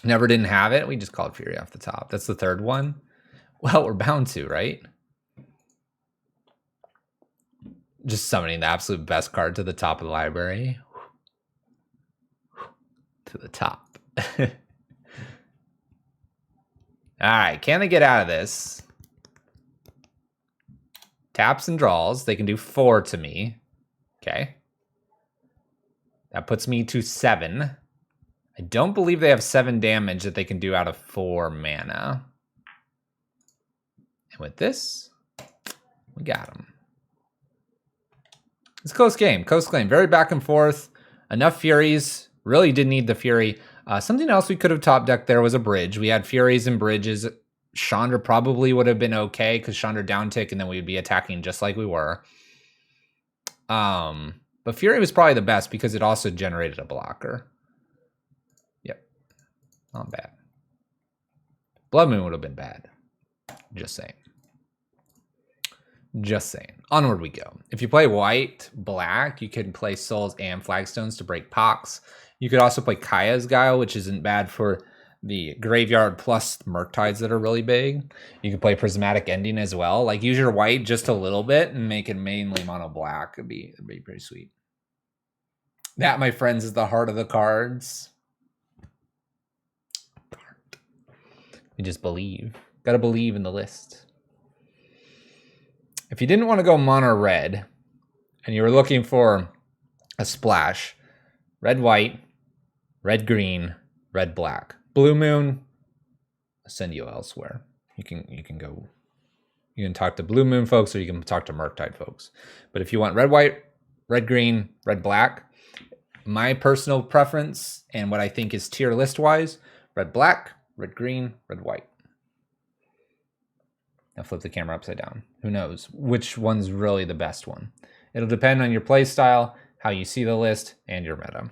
Never didn't have it. We just called Fury off the top. That's the 3rd one. Well, we're bound to, right? Just summoning the absolute best card to the top of the library. To the top. All right, can they get out of this? Taps and draws. They can do 4 to me. Okay. That puts me to 7. I don't believe they have 7 damage that they can do out of 4 mana. And with this, we got them. It's a close game. Close game. Very back and forth. Enough Furies. Really did need the Fury. Something else we could have top decked there was a bridge. We had Furies and bridges. Chandra probably would have been okay because Chandra down tick and then we'd be attacking just like we were. But Fury was probably the best because it also generated a blocker. Yep. Not bad. Blood Moon would have been bad. Just saying. Just saying. Onward we go. If you play white, black, you can play Souls and Flagstones to break Pox. You could also play Kaya's Guile, which isn't bad for the graveyard plus Murktides that are really big. You can play Prismatic Ending as well. Like, use your white just a little bit and make it mainly mono black. It'd be pretty sweet. That, my friends, is the heart of the cards. You just believe. Gotta believe in the list. If you didn't want to go mono red and you were looking for a splash, red white, red green, red black. Blue Moon, I'll send you elsewhere. You can talk to Blue Moon folks or you can talk to Murktide folks. But if you want red white, red green, red black, my personal preference and what I think is tier list wise, red black, red green, red white. Now flip the camera upside down. Who knows which one's really the best one? It'll depend on your play style, how you see the list, and your meta.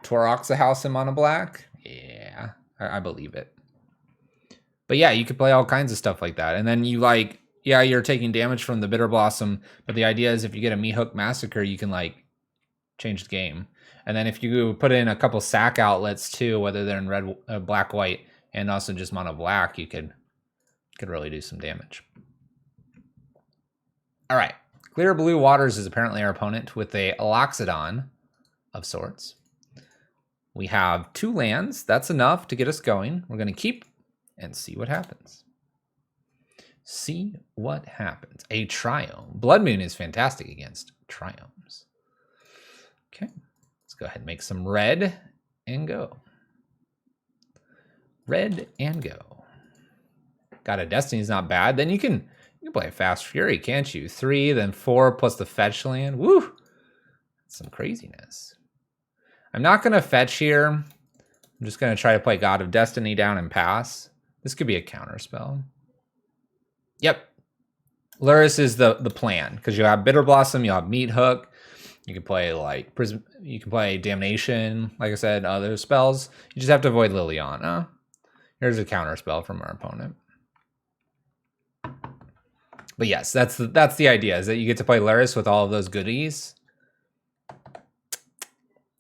Toroxa House in mono black? Yeah, I believe it. But yeah, you could play all kinds of stuff like that. And then you yeah, you're taking damage from the Bitter Blossom, but the idea is if you get a Me Hook Massacre, you can like change the game. And then if you put in a couple sack outlets too, whether they're in red, black, white, and also just mono black, you could really do some damage. All right, Clear Blue Waters is apparently our opponent with a Loxodon of sorts. We have 2 lands. That's enough to get us going. We're going to keep and see what happens. See what happens. A Triome. Blood Moon is fantastic against Triomes. Okay, let's go ahead and make some red and go. Red and go. Got a Destiny's not bad. Then you can play a Fast Fury, can't you? 3, then 4 plus the fetch land. Woo! That's some craziness. I'm not going to fetch here. I'm just going to try to play God of Destiny down and pass. This could be a counter spell. Yep. Luris is the plan, because you have Bitter Blossom, you have Meat Hook. You can play like Prism, you can play Damnation, like I said, other spells. You just have to avoid Liliana. Here's a counter spell from our opponent. But yes, that's the idea, is that you get to play Luris with all of those goodies.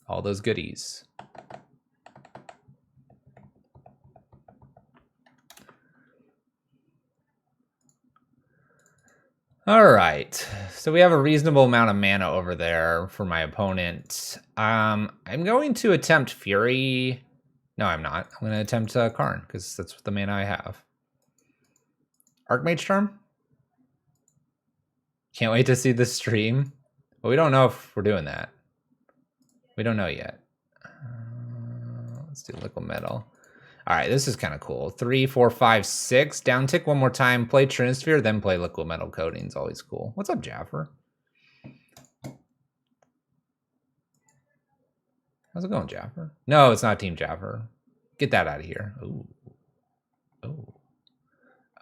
All those goodies. All right, so we have a reasonable amount of mana over there for my opponent. I'm going to attempt Fury. No, I'm not. I'm going to attempt Karn, because that's the mana I have. Archmage Charm? Can't wait to see the stream. But we don't know if we're doing that. We don't know yet. Let's do Liquid Metal. All right, this is kind of cool. 3, 4, 5, 6. Down tick one more time. Play Trinisphere, then play Liquid Metal Coating's always cool. What's up, Jaffer? How's it going, Jaffer? No, it's not Team Jaffer. Get that out of here. Ooh. Oh.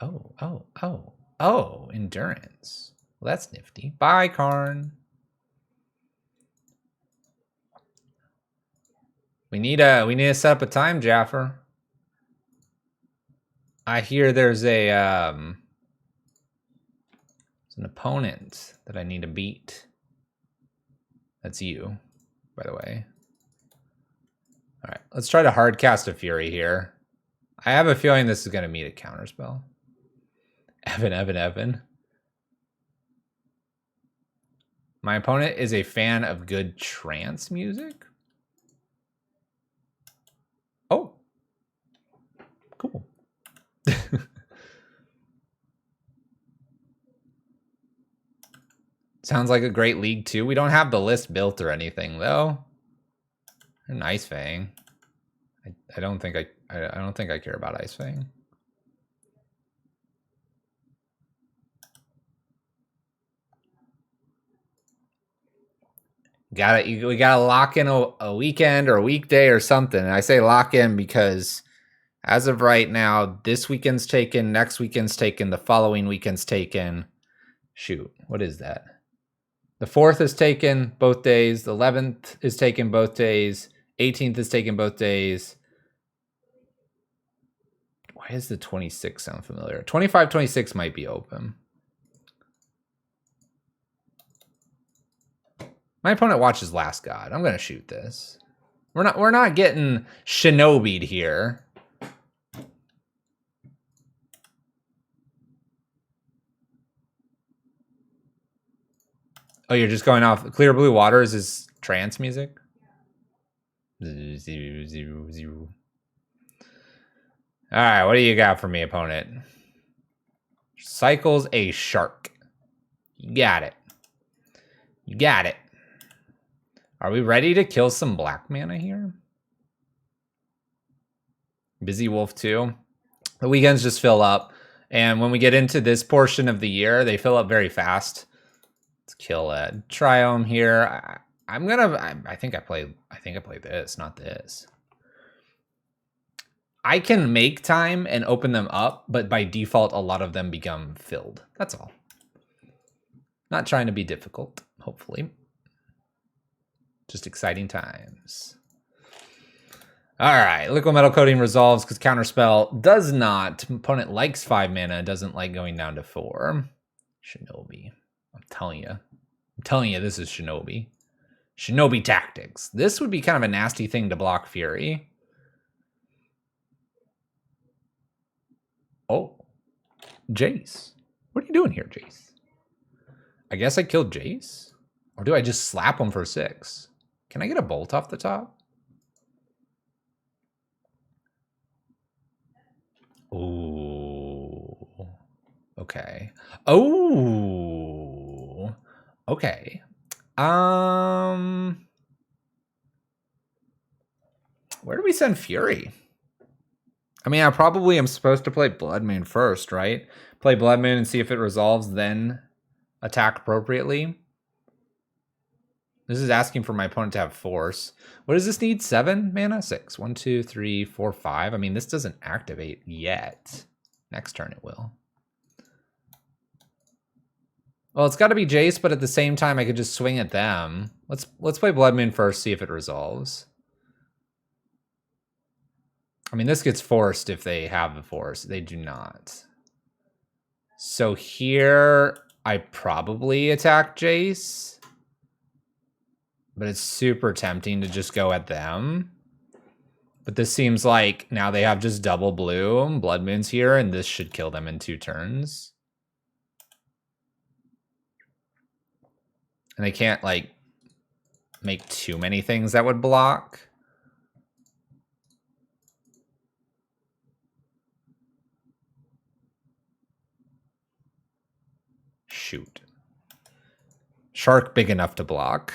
Oh, oh, oh. Oh, Endurance. Well, that's nifty. Bye, Karn. We need to set up a time, Jaffer. I hear there's an opponent that I need to beat. That's you, by the way. All right, let's try to hard cast a Fury here. I have a feeling this is going to meet a counterspell. Evan. My opponent is a fan of good trance music. Oh, cool. Sounds like a great league too. We don't have the list built or anything though. An Ice Fang. I don't think I care about Ice Fang. We gotta lock in a weekend or a weekday or something. And I say lock in because as of right now, this weekend's taken, next weekend's taken, the following weekend's taken. Shoot, what is that? The 4th is taken both days. The 11th is taken both days. 18th is taken both days. Why does the 26 sound familiar? 25, 26 might be open. My opponent watches Last God. I'm gonna shoot this. We're not getting shinobi'd here. Oh, you're just going off Clear Blue Waters is trance music? 0. All right, what do you got for me, opponent? Cycles a shark. You got it. You got it. Are we ready to kill some black mana here? Busy Wolf 2. The weekends just fill up. And when we get into this portion of the year, they fill up very fast. Let's kill a Triome here. I think I play this, not this. I can make time and open them up, but by default, a lot of them become filled. That's all. Not trying to be difficult, hopefully. Just exciting times. All right, Liquid Metal Coating resolves because Counterspell does not. Opponent likes 5 mana, doesn't like going down to 4. Shinobi. I'm telling you, this is Shinobi. Shinobi tactics. This would be kind of a nasty thing to block Fury. Oh. Jace. What are you doing here, Jace? I guess I killed Jace? Or do I just slap him for 6? Can I get a bolt off the top? Ooh. Okay. Oh. Okay. Where do we send Fury? I mean, I probably am supposed to play Blood Moon first, right? Play Blood Moon and see if it resolves, then attack appropriately. This is asking for my opponent to have force. What does this need? 7 mana? 6. 1, 2, 3, 4, 5. I mean, this doesn't activate yet. Next turn it will. Well, it's got to be Jace, but at the same time, I could just swing at them. Let's play Blood Moon first, see if it resolves. I mean, this gets forced if they have the force. They do not. So here, I probably attack Jace. But it's super tempting to just go at them. But this seems like now they have just double blue. Blood Moon's here, and this should kill them in 2 turns. And they can't, like, make too many things that would block. Shoot. Shark big enough to block.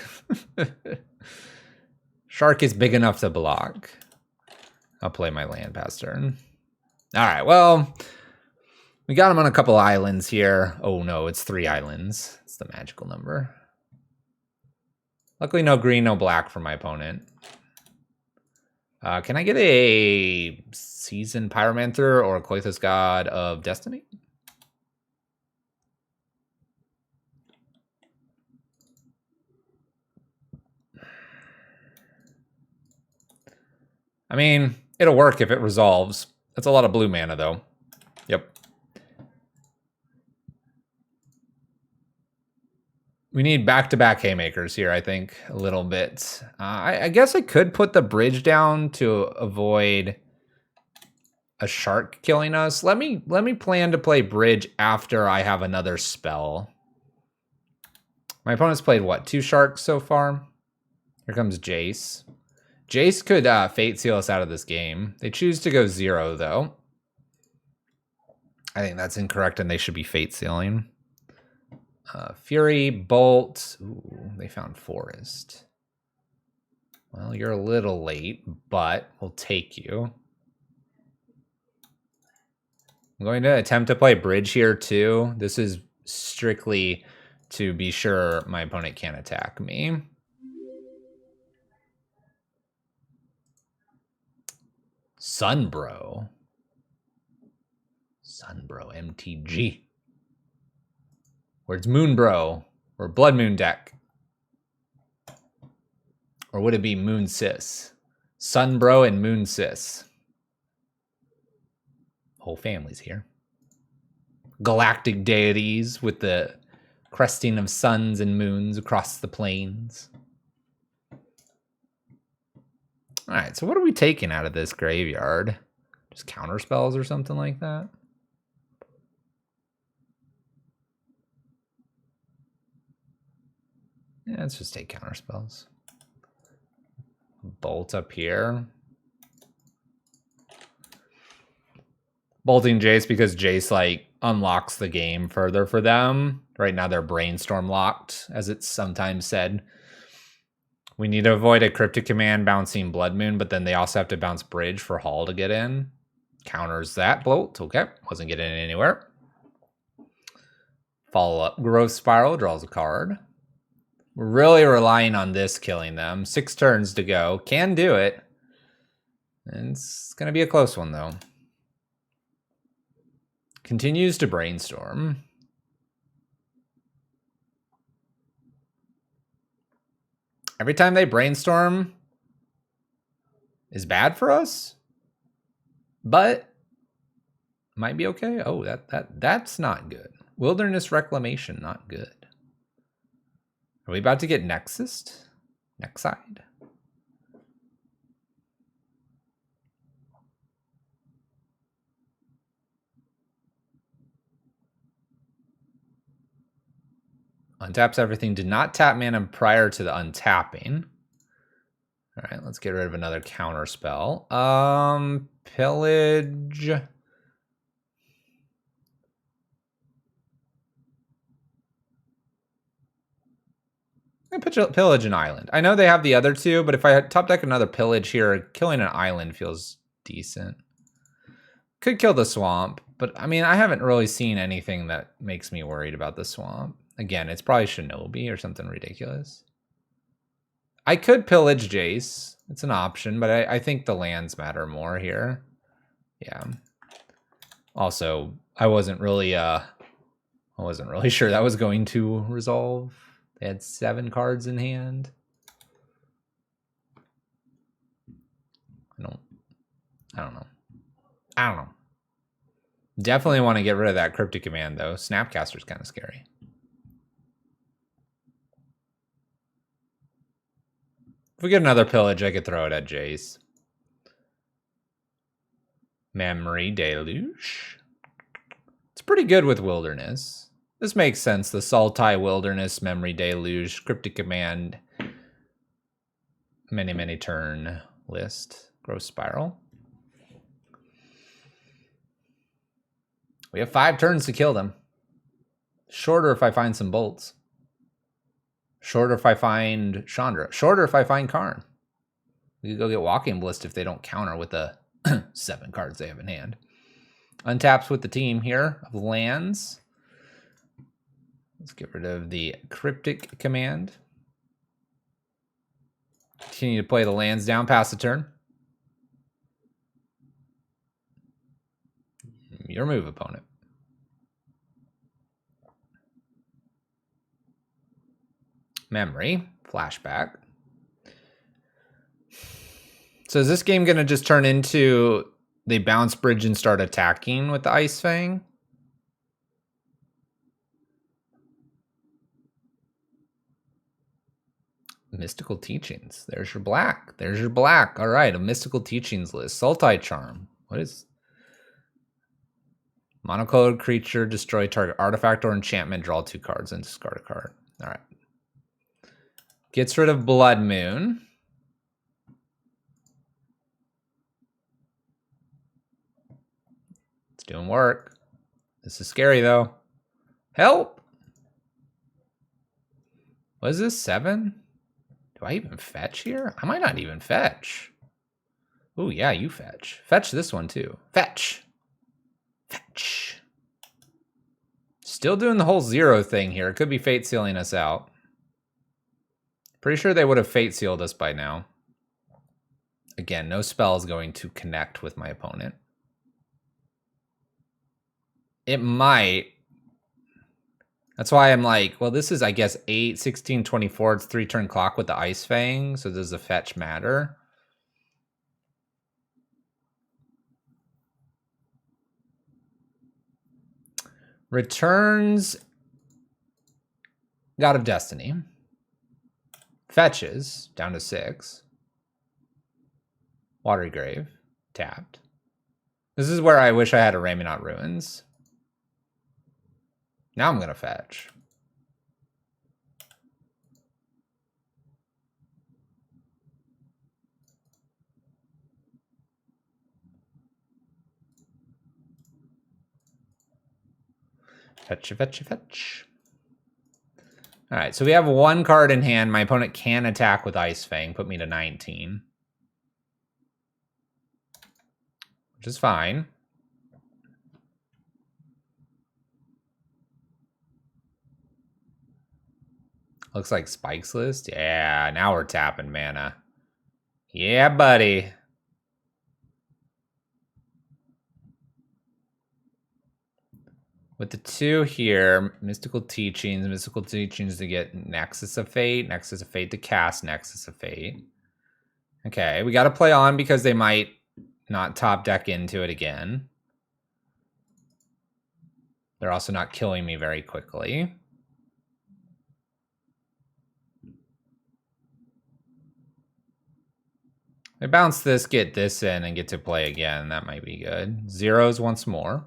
Shark is big enough to block. I'll play my land pass turn. All right, well, we got him on a couple islands here. Oh no, it's 3 islands. It's the magical number. Luckily no green, no black for my opponent. Can I get a Seasoned Pyromancer or a Koithos God of Destiny? I mean, it'll work if it resolves. That's a lot of blue mana, though. Yep. We need back-to-back haymakers here, I think, a little bit. I guess I could put the bridge down to avoid a shark killing us. Let me plan to play bridge after I have another spell. My opponent's played, what, 2 sharks so far? Here comes Jace. Jace could Fate Seal us out of this game. They choose to go 0, though. I think that's incorrect, and they should be Fate Sealing. Fury, Bolt. Ooh, they found Forest. Well, you're a little late, but we'll take you. I'm going to attempt to play Bridge here, too. This is strictly to be sure my opponent can't attack me. Sunbro. Sunbro MTG. Where's Moonbro? Or Blood Moon deck? Or would it be Moon Sis? Sunbro and Moon Sis. Whole family's here. Galactic deities with the cresting of suns and moons across the plains. All right, so what are we taking out of this graveyard? Just counter spells or something like that? Yeah, let's just take counter spells. Bolt up here. Bolting Jace because Jace, like, unlocks the game further for them. Right now they're brainstorm locked, as it's sometimes said. We need to avoid a Cryptic Command bouncing Blood Moon, but then they also have to bounce Bridge for Hall to get in. Counters that Bolt. Okay, wasn't getting anywhere. Follow up Growth Spiral, draws a card. We're really relying on this killing them. 6 turns to go. Can do it. And it's going to be a close one, though. Continues to brainstorm. Every time they brainstorm is bad for us, but might be okay. Oh, that's not good. Wilderness Reclamation, not good. Are we about to get Nexused? Nexide? Untaps everything. Did not tap mana prior to the untapping. All right, let's get rid of another counter spell. Pillage. Pillage an island. I know they have the other two, but if I top deck another pillage here, killing an island feels decent. Could kill the swamp, but I mean, I haven't really seen anything that makes me worried about the swamp. Again, it's probably Shinobi or something ridiculous. I could pillage Jace. It's an option, but I think the lands matter more here. Yeah. Also, I wasn't really sure that was going to resolve. They had 7 cards in hand. I don't know. Definitely want to get rid of that Cryptic Command, though. Snapcaster's kind of scary. If we get another pillage, I could throw it at Jace. Memory Deluge. It's pretty good with Wilderness. This makes sense. The Sultai, Wilderness, Memory Deluge, Cryptic Command, many turn list. Growth Spiral. We have 5 turns to kill them. Shorter if I find some bolts. Shorter if I find Chandra. Shorter if I find Karn. We could go get Walking Blist if they don't counter with the 7 cards they have in hand. Untaps with the team here of lands. Let's get rid of the Cryptic Command. Continue to play the lands down past the turn. Your move, opponent. Memory. Flashback. So is this game going to just turn into they bounce bridge and start attacking with the Ice Fang? Mystical Teachings. There's your black. There's your black. All right, a Mystical Teachings list. Sultai Charm. What is... Monocolored creature, destroy target artifact or enchantment, draw 2 cards and discard a card. All right. Gets rid of Blood Moon. It's doing work. This is scary, though. Help! What is this, 7? Do I even fetch here? I might not even fetch. Oh, yeah, you fetch. Fetch this one, too. Fetch! Fetch. Still doing the whole 0 thing here. It could be Fate Sealing us out. Pretty sure they would have Fate Sealed us by now. Again, no spell is going to connect with my opponent. It might. That's why I'm like, well, this is, I guess, 8, 16, 24. It's 3-turn clock with the Ice Fang. So does the fetch matter? Returns God of Destiny. Fetches down to 6. Watery Grave. Tapped. This is where I wish I had a Raymond Ruins. Now I'm going to fetch. Fetch. All right, so we have 1 card in hand. My opponent can attack with Ice Fang, put me to 19. Which is fine. Looks like Spike's List. Yeah, now we're tapping mana. Yeah, buddy. With the 2 here, Mystical Teachings to get Nexus of Fate to cast Nexus of Fate. Okay, we got to play on because they might not top deck into it again. They're also not killing me very quickly. I bounce this, get this in, and get to play again. That might be good. Zeros once more.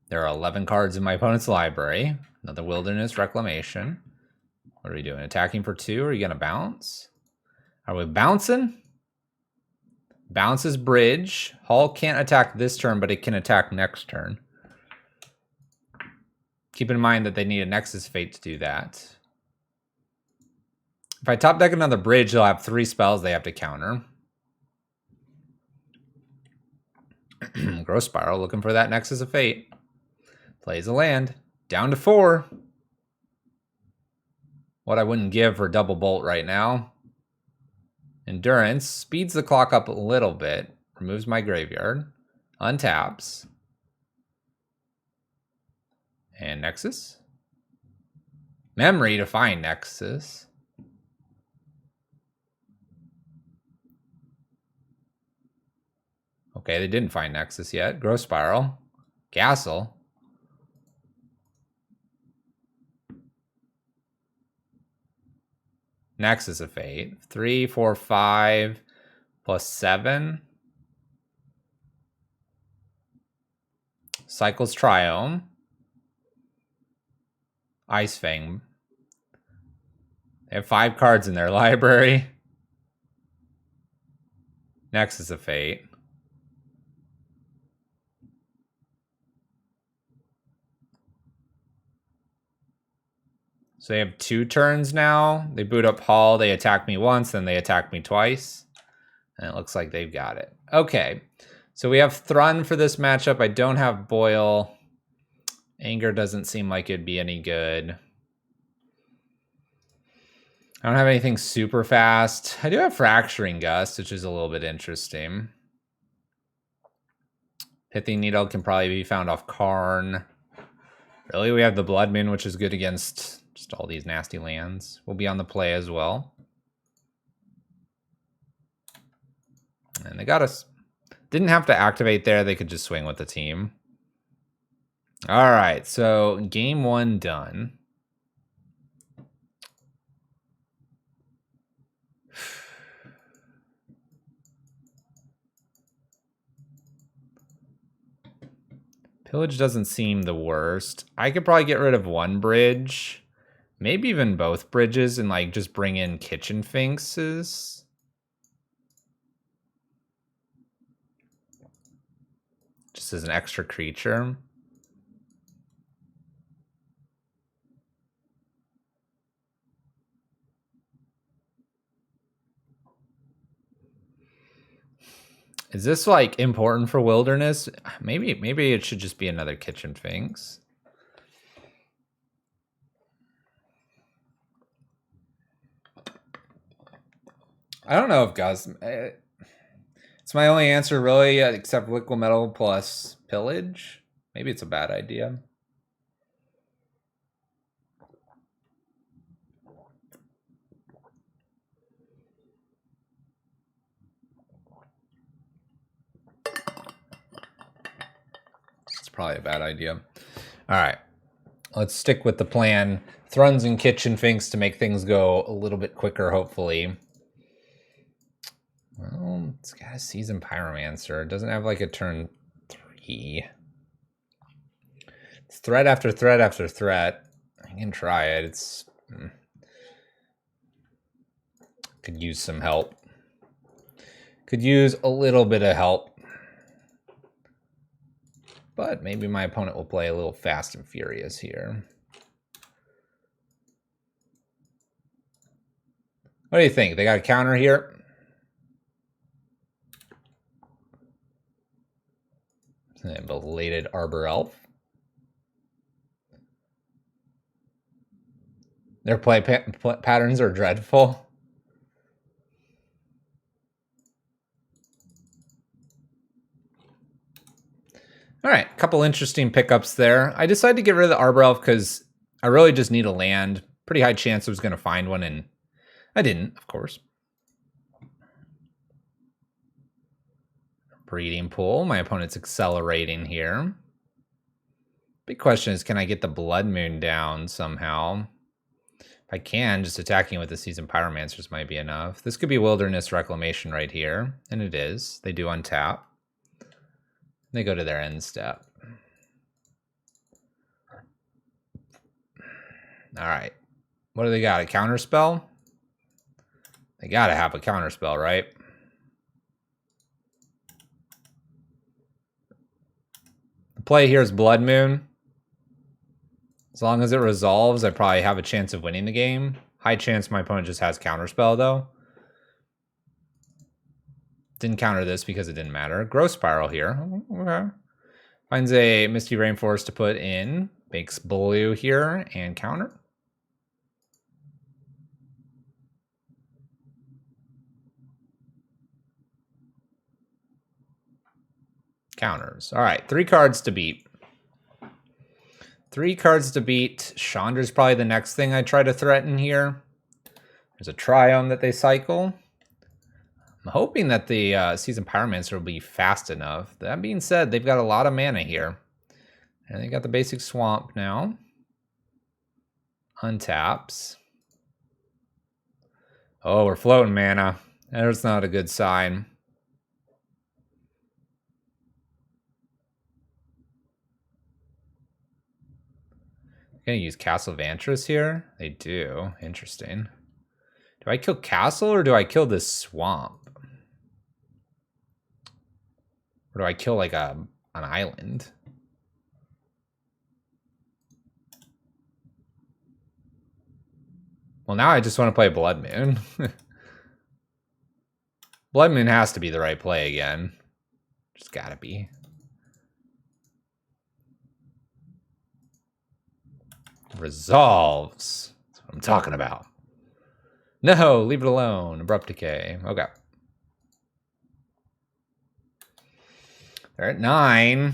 There are 11 cards in my opponent's library. Another Wilderness Reclamation. What are we doing? Attacking for 2? Are you going to bounce? Are we bouncing? Bounces bridge. Hull can't attack this turn, but it can attack next turn. Keep in mind that they need a Nexus Fate to do that. If I top deck another bridge, they'll have 3 spells they have to counter. Growth Spiral, looking for that Nexus of Fate. Plays a land. Down to 4. What I wouldn't give for Double Bolt right now. Endurance. Speeds the clock up a little bit. Removes my graveyard. Untaps. And Nexus. Memory to find Nexus. Okay, they didn't find Nexus yet. Growth Spiral. Castle. Nexus of Fate. 3, 4, 5 plus 7. Cycles Triome. Ice Fang. They have 5 cards in their library. Nexus of Fate. So they have 2 turns now. They boot up Hull. They attack me once, then they attack me twice. And it looks like they've got it. Okay. So we have Thrun for this matchup. I don't have Boil. Anger doesn't seem like it'd be any good. I don't have anything super fast. I do have Fracturing Gust, which is a little bit interesting. Pithing Needle can probably be found off Karn. Really, we have the Blood Moon, which is good against just all these nasty lands. Will be on the play as well. And they got us. Didn't have to activate there. They could just swing with the team. All right, so game 1 done. Pillage doesn't seem the worst. I could probably get rid of 1 bridge. Maybe even both bridges and like just bring in Kitchen Finks. Just as an extra creature. Is this like important for Wilderness? Maybe it should just be another Kitchen Finks. I don't know if Gus. It's my only answer really, except Liquid Metal plus Pillage. Maybe it's a bad idea. It's probably a bad idea. All right. Let's stick with the plan. Thruns and Kitchen Finks to make things go a little bit quicker, hopefully. Well, it's got a Seasoned Pyromancer. It doesn't have like a turn 3. It's threat after threat after threat. I can try it. It's could use some help. Could use a little bit of help. But maybe my opponent will play a little fast and furious here. What do you think? They got a counter here? Belated Arbor Elf. Their play patterns are dreadful. All right, a couple interesting pickups there. I decided to get rid of the Arbor Elf because I really just need a land. Pretty high chance I was going to find one, and I didn't, of course. Breeding pool. My opponent's accelerating here. Big question is, can I get the Blood Moon down somehow? If I can, just attacking with the Seasoned Pyromancers might be enough. This could be Wilderness Reclamation right here, and it is. They do untap. They go to their end step. All right. What do they got? A counterspell? They gotta have a counterspell, right? The play here is Blood Moon. As long as it resolves, I probably have a chance of winning the game. High chance my opponent just has counterspell, though. Didn't counter this because it didn't matter. Growth Spiral here. Okay. Finds a Misty Rainforest to put in. Makes blue here and counter. Counters. All right, 3 cards to beat. 3 cards to beat. Chandra's probably the next thing I try to threaten here. There's a Triome that they cycle. I'm hoping that the Seasoned Pyromancer will be fast enough. That being said, they've got a lot of mana here. And they got the basic Swamp now. Untaps. Oh, we're floating mana. That's not a good sign. Gonna use Castle Vantress here? They do. Interesting. Do I kill Castle or do I kill this Swamp? Or do I kill like an island? Well, now I just want to play Blood Moon. Blood Moon has to be the right play again. Just gotta be. Resolves. That's what I'm talking about. No, leave it alone. Abrupt Decay. Okay. They're at 9.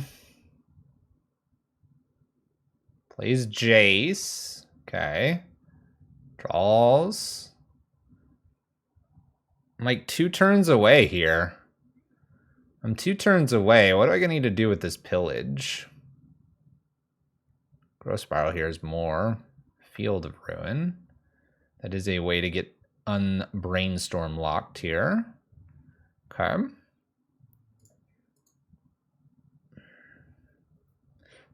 Plays Jace. Okay. Draws. I'm like 2 turns away here. I'm 2 turns away. What do I need to do with this pillage? Growth Spiral here is more. Field of Ruin. That is a way to get Unbrainstorm locked here. Okay.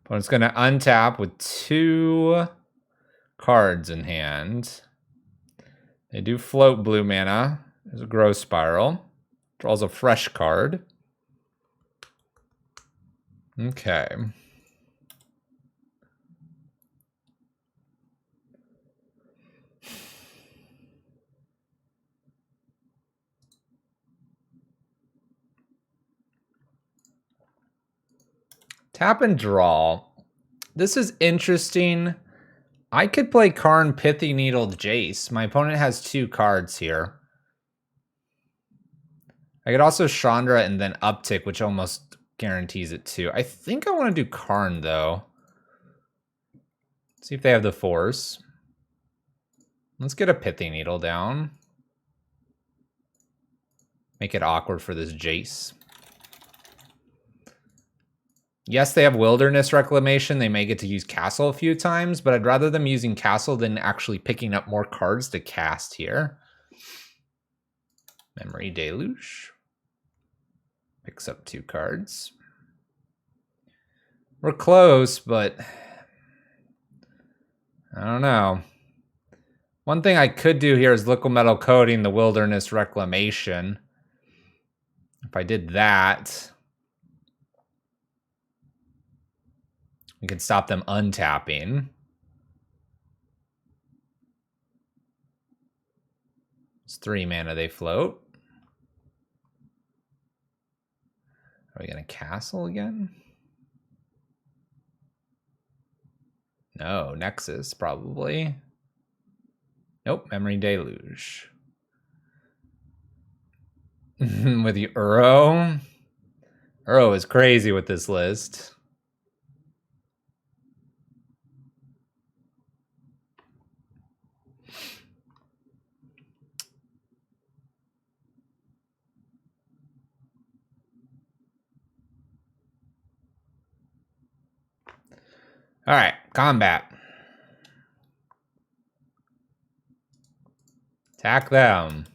Opponent's going to untap with 2 cards in hand. They do float blue mana. There's a Growth Spiral. Draws a fresh card. Okay. Tap and draw. This is interesting. I could play Karn Pithy Needle Jace. My opponent has 2 cards here. I could also Chandra and then Uptick, which almost guarantees it too. I think I want to do Karn, though. See if they have the force. Let's get a Pithy Needle down. Make it awkward for this Jace. Yes, they have Wilderness Reclamation. They may get to use Castle a few times, but I'd rather them using Castle than actually picking up more cards to cast here. Memory Deluge. Picks up 2 cards. We're close, but I don't know. One thing I could do here is Liquid Metal Coating the Wilderness Reclamation. If I did that, we could stop them untapping. It's 3 mana they float. Are we going to castle again? No, Nexus probably. Nope, Memory Deluge. With the Uro. Uro is crazy with this list. All right, combat. Attack them.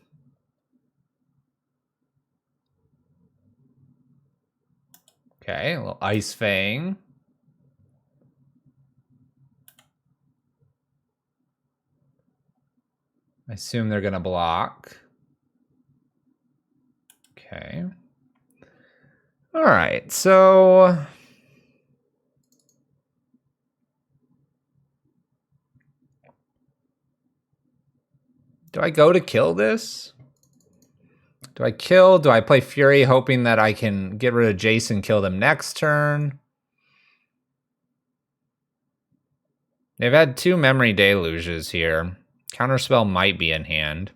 Okay, a little Ice Fang. I assume they're going to block. Okay. All right, so... do I go to kill this? Do I kill? Do I play Fury hoping that I can get rid of Jason, kill them next turn? They've had 2 Memory Deluges here. Counterspell might be in hand.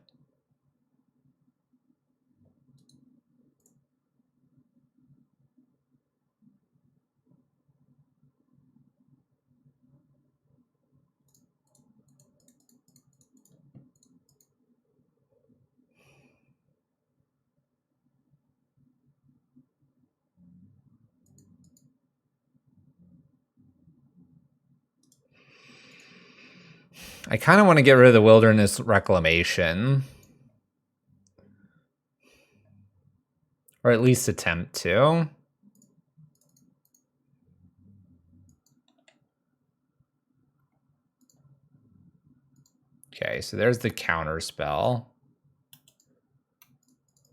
I kind of want to get rid of the Wilderness Reclamation. Or at least attempt to. Okay, so there's the counter spell.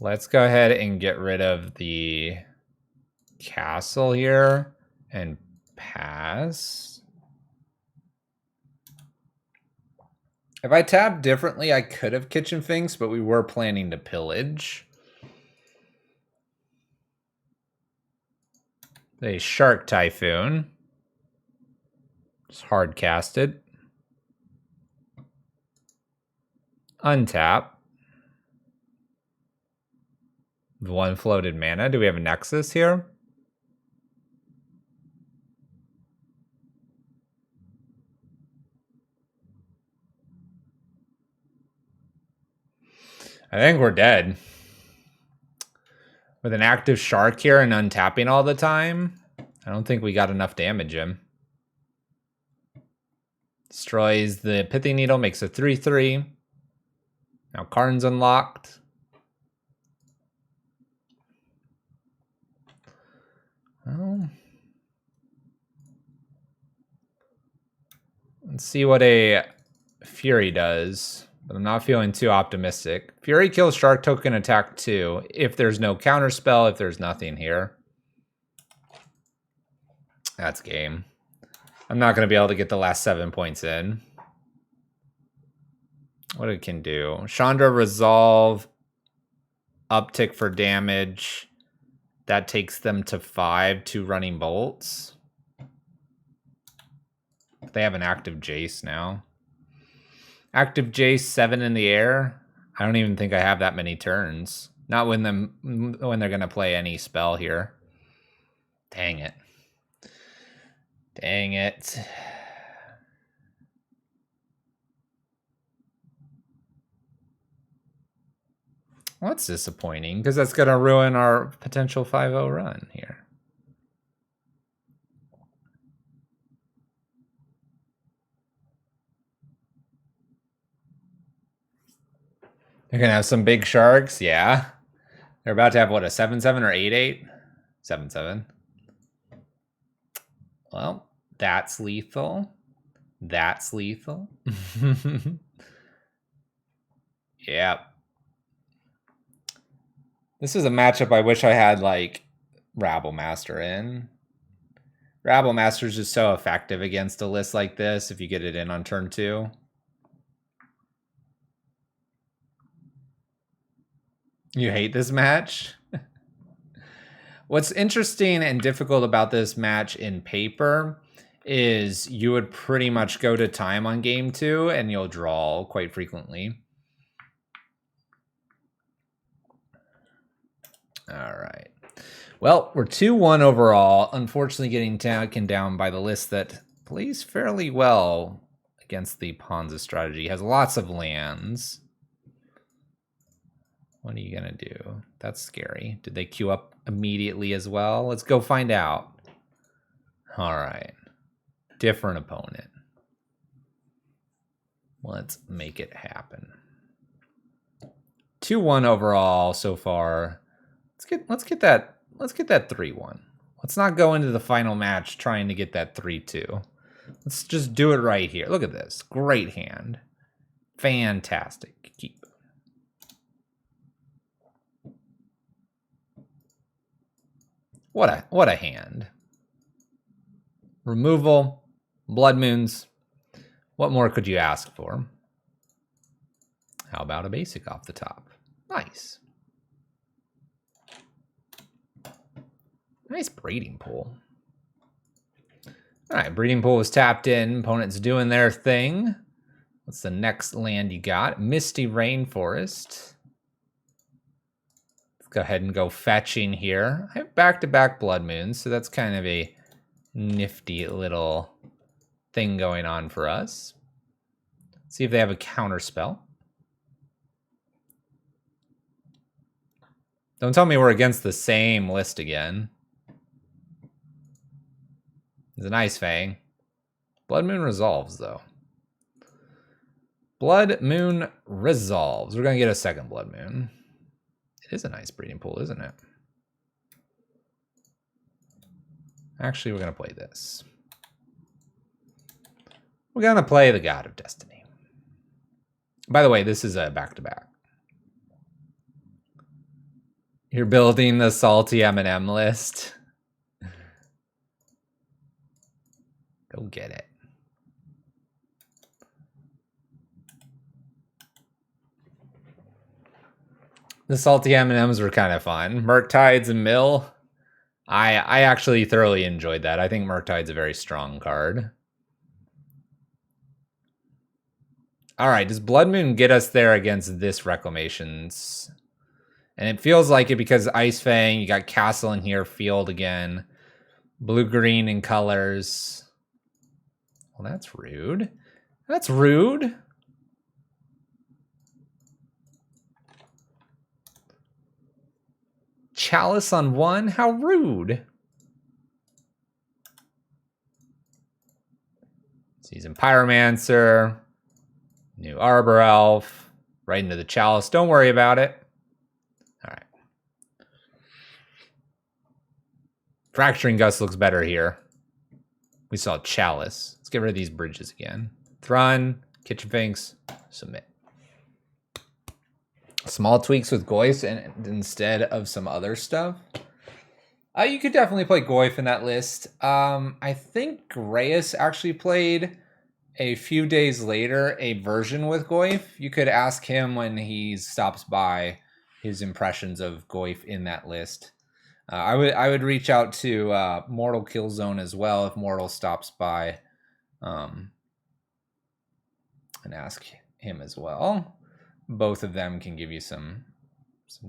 Let's go ahead and get rid of the castle here and pass. If I tabbed differently, I could have Kitchen Finks, but we were planning to pillage. A Shark Typhoon. Just hard casted. Untap. The 1 floated mana. Do we have a Nexus here? I think we're dead. With an active Shark here and untapping all the time, I don't think we got enough damage in. Destroys the Pithy Needle, makes a 3/3. Now Karn's unlocked. Well, let's see what a Fury does, but I'm not feeling too optimistic. Fury kills Shark Token attack 2 if there's no counter spell, if there's nothing here. That's game. I'm not going to be able to get the last 7 points in. What it can do. Chandra Resolve. Uptick for damage. That takes them to 5, 2 running bolts. They have an active Jace now. Active Jace, 7 in the air. I don't even think I have that many turns. Not when they're going to play any spell here. Dang it. Dang it. Well, that's disappointing, because that's going to ruin our potential 5-0 run here. They're going to have some big sharks, yeah. They're about to have, what, a 7-7 or 8-8? 7-7. Well, that's lethal. That's lethal. Yep. This is a matchup I wish I had, like, Rabble Master in. Rabble Master is just so effective against a list like this if you get it in on turn 2. You hate this match? What's interesting and difficult about this match in paper is you would pretty much go to time on game 2 and you'll draw quite frequently. All right. Well, we're 2-1 overall. Unfortunately, getting taken down by the list that plays fairly well against the Ponza strategy. Has lots of lands. What are you going to do? That's scary. Did they queue up immediately as well? Let's go find out. All right. different opponent. Let's make it happen. 2-1 overall so far. Let's get that 3-1. Let's not go into the final match trying to get that 3-2. Let's just do it right here. Look at this. Great hand. Fantastic. Keep. What a hand. Removal, blood moons. What more could you ask for? How about a basic off the top? Nice. Nice breeding pool. All right, breeding pool was tapped in. Opponent's doing their thing. What's the next land you got? Misty Rainforest. Let's go ahead and go fetching here. I have back-to-back blood moons, so that's kind of a nifty little thing going on for us. See if they have a counter spell. Don't tell me we're against the same list again. It's an Ice Fang. Blood Moon resolves, though. Blood Moon resolves. We're going to get a second Blood Moon. It is a nice breeding pool, isn't it? Actually, we're going to play this. We're going to play the God of Destiny. By the way, this is a back-to-back. You're building the salty M&M list. Go get it. The salty M&Ms were kind of fun. Murktides and Mill. I actually thoroughly enjoyed that. I think Murktide's a very strong card. All right, does Blood Moon get us there against this Reclamations? And it feels like it because Ice Fang, you got Castle in here, Field again. Blue-green in colors. Well, that's rude. That's rude. Chalice on 1? How rude. Season Pyromancer. New Arbor Elf. Right into the Chalice. Don't worry about it. All right. Fracturing Gust looks better here. We saw Chalice. Let's get rid of these bridges again. Thrun, Kitchen Finks, submit. Small tweaks with Goyf instead of some other stuff. You could definitely play Goyf in that list. I think Grayus actually played a few days later a version with Goyf. You could ask him when he stops by his impressions of Goyf in that list. I would reach out to Mortal Killzone as well if Mortal stops by, and ask him as well. Both of them can give you some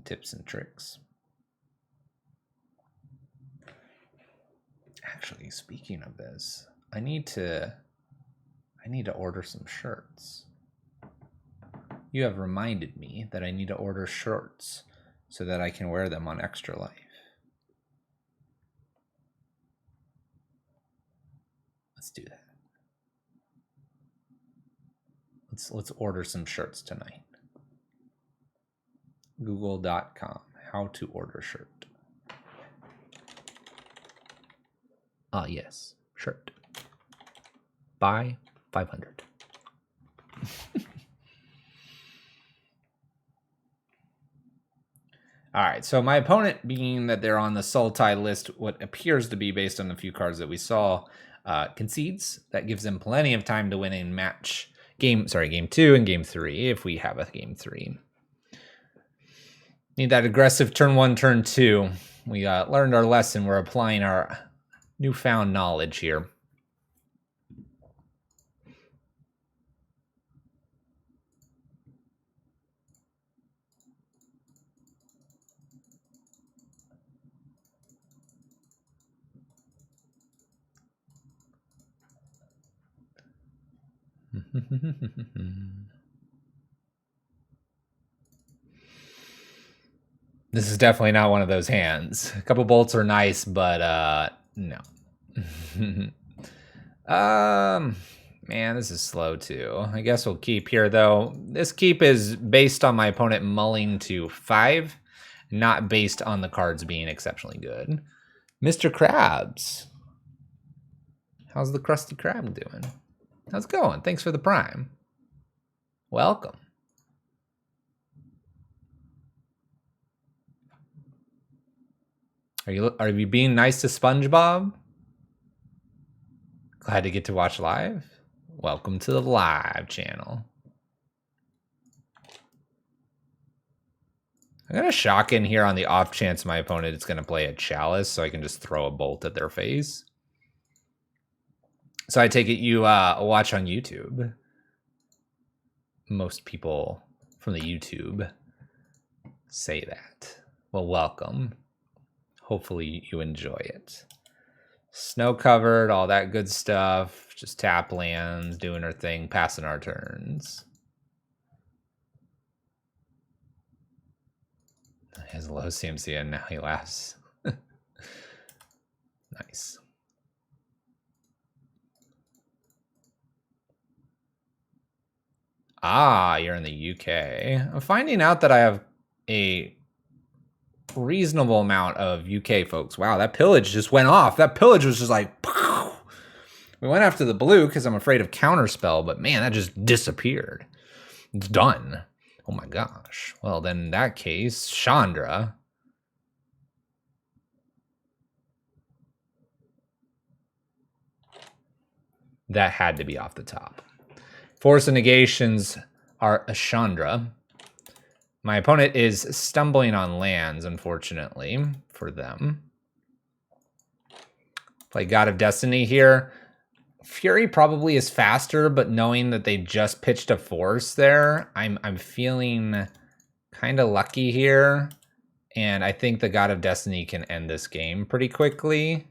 tips and tricks. Actually, speaking of this, I need to order some shirts. You have reminded me that I need to order shirts so that I can wear them on Extra Life. Let's do that. Let's order some shirts tonight. Google.com. How to order shirt. Ah, yes. Shirt. Buy 500. All right, so my opponent, being that they're on the Sultai list, what appears to be based on the few cards that we saw, concedes. That gives them plenty of time to win in game 2 and game 3, if we have a game 3. Need that aggressive turn 1, turn 2. We learned our lesson. We're applying our newfound knowledge here. This is definitely not one of those hands. A couple bolts are nice, but no. Man, this is slow too. I guess we'll keep here though. This keep is based on my opponent mulling to 5, not based on the cards being exceptionally good. Mr. Krabs. How's the Krusty Krab doing? How's it going? Thanks for the prime. Welcome. Are you being nice to SpongeBob? Glad to get to watch live. Welcome to the live channel. I'm gonna shock in here on the off chance my opponent is gonna play a Chalice, so I can just throw a bolt at their face. So I take it you watch on YouTube. Most people from the YouTube say that. Well, welcome. Hopefully you enjoy it. Snow covered, all that good stuff. Just tap lands, doing our thing, passing our turns. He has a low CMC and now he laughs. Nice. Ah, you're in the UK. I'm finding out that I have a reasonable amount of UK folks. Wow, that pillage just went off. That pillage was just like, pow. We went after the blue because I'm afraid of counterspell, but man, that just disappeared. It's done. Oh my gosh. Well, then in that case, Chandra. That had to be off the top. Force and negations are a Chandra. My opponent is stumbling on lands, unfortunately, for them. Play God of Destiny here. Fury probably is faster, but knowing that they just pitched a force there, I'm feeling kind of lucky here. And I think the God of Destiny can end this game pretty quickly.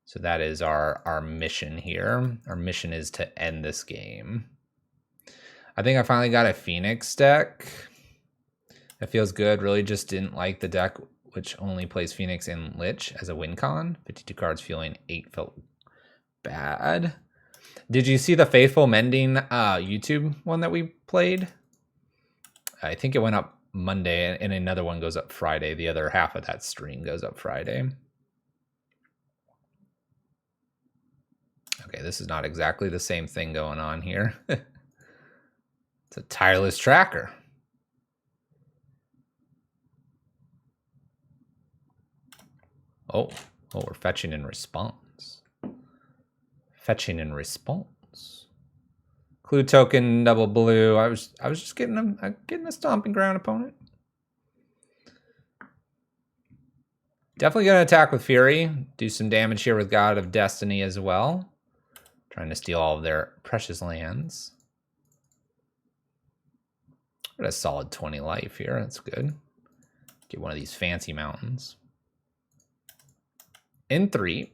So that is our mission here. Our mission is to end this game. I think I finally got a Phoenix deck. That feels good. Really just didn't like the deck which only plays Phoenix and Lich as a win con. 52 cards, feeling 8 felt bad. Did you see the Faithful Mending YouTube one that we played? I think it went up Monday and another one goes up Friday. The other half of that stream goes up Friday. Okay, this is not exactly the same thing going on here. It's a tireless tracker. Oh, we're fetching in response. Fetching in response. Clue token, double blue. I was just getting a stomping ground opponent. Definitely gonna attack with Fury. Do some damage here with God of Destiny as well. Trying to steal all of their precious lands. Got a solid 20 life here. That's good. Get one of these fancy mountains. In 3.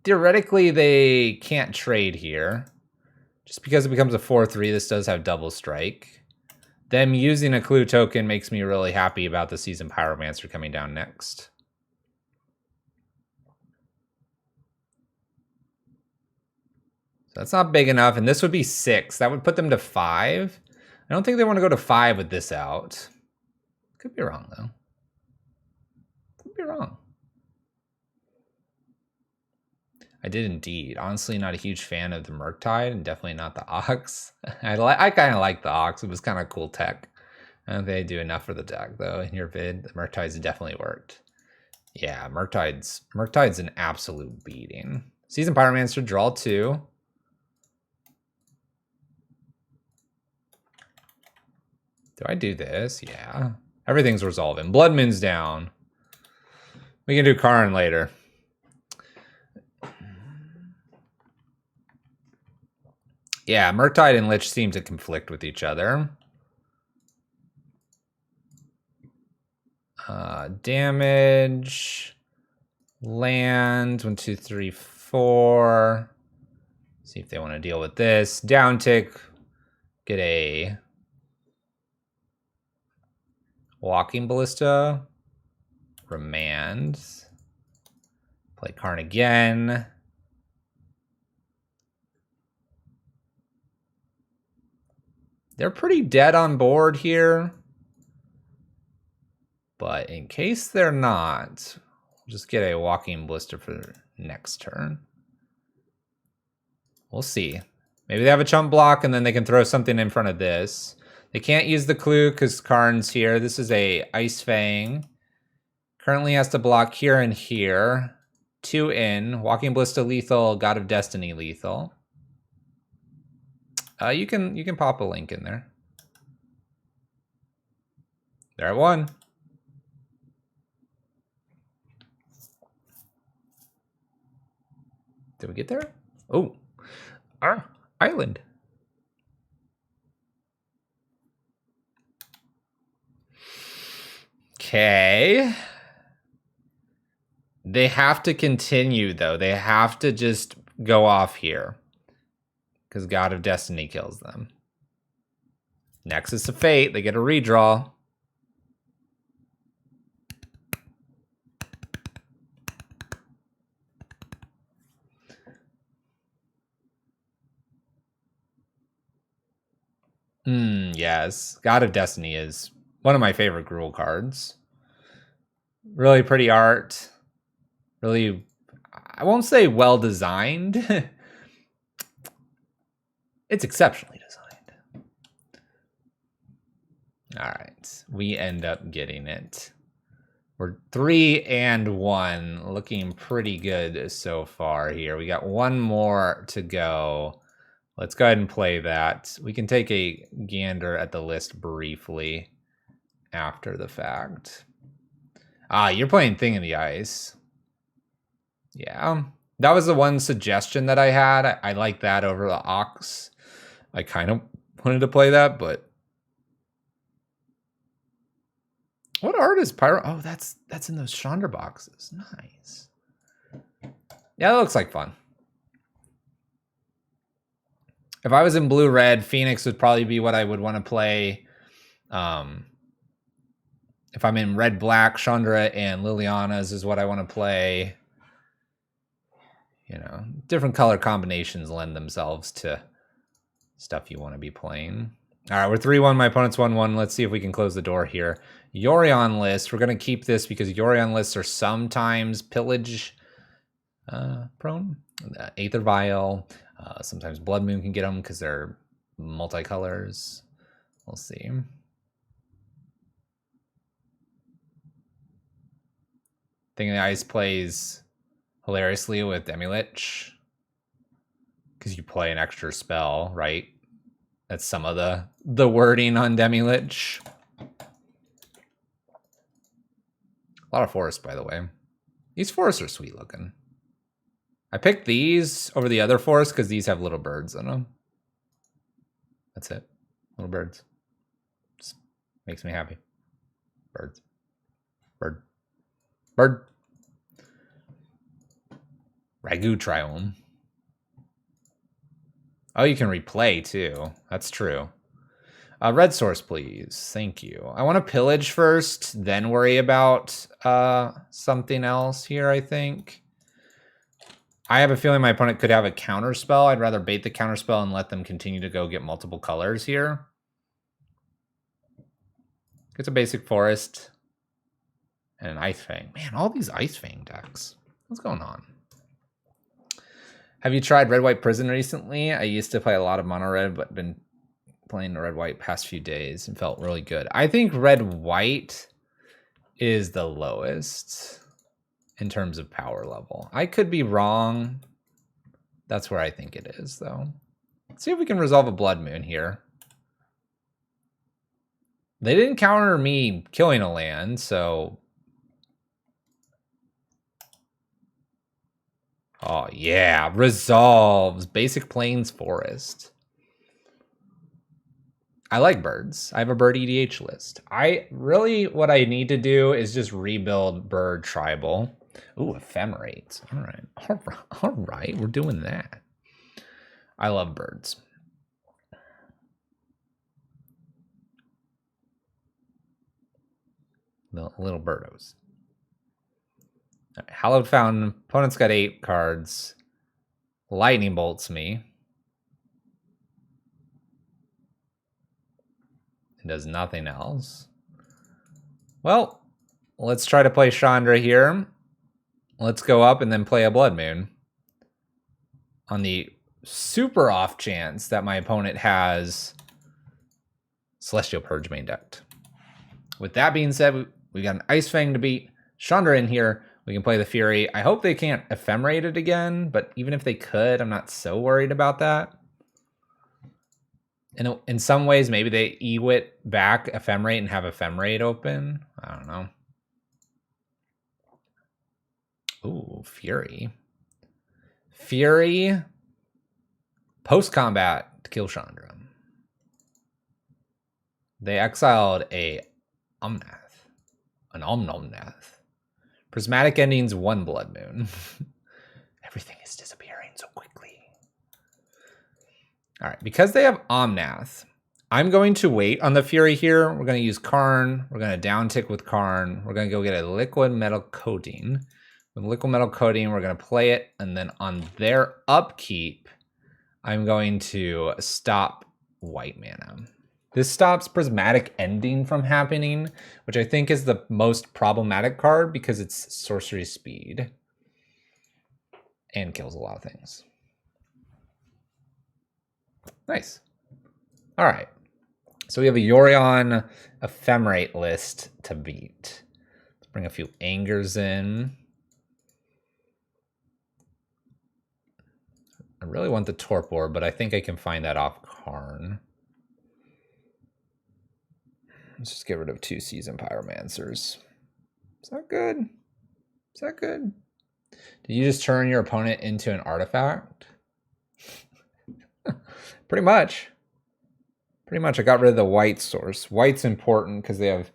Theoretically, they can't trade here. Just because it becomes a 4-3, this does have double strike. Them using a clue token makes me really happy about the Seasoned Pyromancer coming down next. So that's not big enough, and this would be 6. That would put them to 5. I don't think they want to go to 5 with this out. Could be wrong, though. Could be wrong. I did indeed. Honestly, not a huge fan of the Murktide, and definitely not the Ox. I kind of like the Ox. It was kind of cool tech. I don't think they do enough for the deck, though. In your vid, the Murktide's definitely worked. Yeah, Murktide's an absolute beating. Seasoned Pyromancer, draw 2. Do I do this? Yeah. Everything's resolving. Blood Moon's down. We can do Karn later. Yeah, Murktide and Lich seem to conflict with each other. Damage. Land. 1, 2, 3, 4. See if they want to deal with this. Down tick. Get a Walking Ballista. Remand. Play Karn again. They're pretty dead on board here. But in case they're not, we'll just get a walking blister for next turn. We'll see. Maybe they have a chump block and then they can throw something in front of this. They can't use the clue because Karn's here. This is a Ice Fang. Currently has to block here and here. 2 in. Walking Ballista lethal, God of Destiny lethal. You can pop a link in there. There at 1. Did we get there? Oh, our island. Okay. They have to continue, though. They have to just go off here. Because God of Destiny kills them. Nexus of Fate. They get a redraw. Yes. God of Destiny is one of my favorite Gruul cards. Really pretty art. Really, I won't say well designed. It's exceptionally designed. All right. We end up getting it. We're 3-1. Looking pretty good so far here. We got one more to go. Let's go ahead and play that. We can take a gander at the list briefly after the fact. Ah, you're playing Thing in the Ice. Yeah, that was the one suggestion that I had. I like that over the Ox. I kind of wanted to play that, but what art is Pyro? Oh, that's in those Chandra boxes. Nice. Yeah, that looks like fun. If I was in blue-red, Phoenix would probably be what I would want to play. If I'm in red-black, Chandra and Liliana's is what I want to play. You know, different color combinations lend themselves to stuff you want to be playing. All right, we're 3-1. My opponent's 1-1. Let's see if we can close the door here. Yorion list. We're going to keep this because Yorion lists are sometimes pillage prone. Aether Vial. Sometimes Blood Moon can get them because they're multicolors. We'll see. Thing in the Ice plays hilariously with Demilich because you play an extra spell, right? That's some of the wording on Demilich. A lot of forests, by the way. These forests are sweet looking. I picked these over the other forests because these have little birds in them. That's it. Little birds. Just makes me happy. Birds. Bird. Bird. Ragu Triome. Oh, you can replay too. That's true. Red source, please. Thank you. I want to pillage first, then worry about something else here, I think. I have a feeling my opponent could have a counter spell. I'd rather bait the counter spell and let them continue to go get multiple colors here. It's a basic forest. And an Ice Fang. Man, all these Ice Fang decks. What's going on? Have you tried Red White Prison recently? I used to play a lot of mono red, but been playing the Red White past few days and felt really good. I think Red White is the lowest in terms of power level. I could be wrong. That's where I think it is, though. Let's see if we can resolve a Blood Moon here. They didn't counter me killing a land, so... Oh, yeah. Resolves. Basic Plains Forest. I like birds. I have a bird EDH list. What I need to do is just rebuild bird tribal. Ooh, Ephemerate. All right. All right. We're doing that. I love birds. The little birdos. Right, Hallowed Fountain. Opponent's got 8 cards. Lightning bolts me. It does nothing else. Well, let's try to play Chandra here. Let's go up and then play a Blood Moon. On the super off chance that my opponent has Celestial Purge main decked. With that being said, we got an Ice Fang to beat. Chandra in here. We can play the Fury. I hope they can't Ephemerate it again, but even if they could, I'm not so worried about that. And in some ways, maybe they Ewit back Ephemerate and have Ephemerate open. I don't know. Ooh, Fury. Fury. Post-combat to kill Chandra. They exiled a Omnath. An Omnomnath. Prismatic Endings, 1 Blood Moon. Everything is disappearing so quickly. All right, because they have Omnath, I'm going to wait on the Fury here. We're going to use Karn. We're going to down tick with Karn. We're going to go get a Liquid Metal Coating. With Liquid Metal Coating, we're going to play it, and then on their upkeep, I'm going to stop white mana. This stops Prismatic Ending from happening, which I think is the most problematic card because it's sorcery speed and kills a lot of things. Nice. All right. So we have a Yorion Ephemerate list to beat. Let's bring a few Angers in. I really want the Torpor, but I think I can find that off Karn. Let's just get rid of 2 Seasoned Pyromancers. Is that good? Is that good? Did you just turn your opponent into an artifact? Pretty much. Pretty much. I got rid of the white source. White's important because they have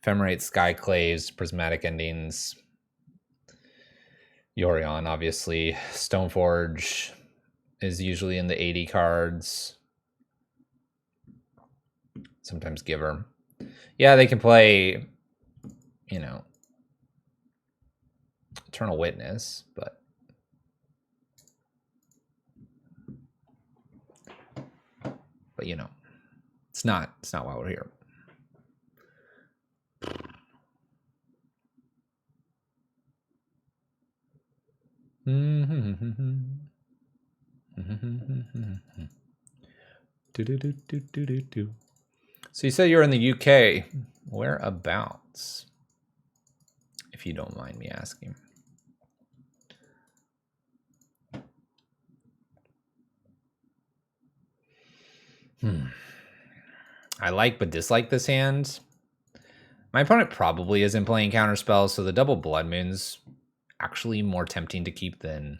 Ephemerate, Skyclaves, Prismatic Endings, Yorion, obviously. Stoneforge is usually in the 80 cards. Sometimes Giver. Yeah, they can play, you know, Eternal Witness, but you know, it's not why we're here. So you said you're in the UK. Whereabouts? If you don't mind me asking. I like but dislike this hand. My opponent probably isn't playing counterspells, so the double Blood Moon's actually more tempting to keep than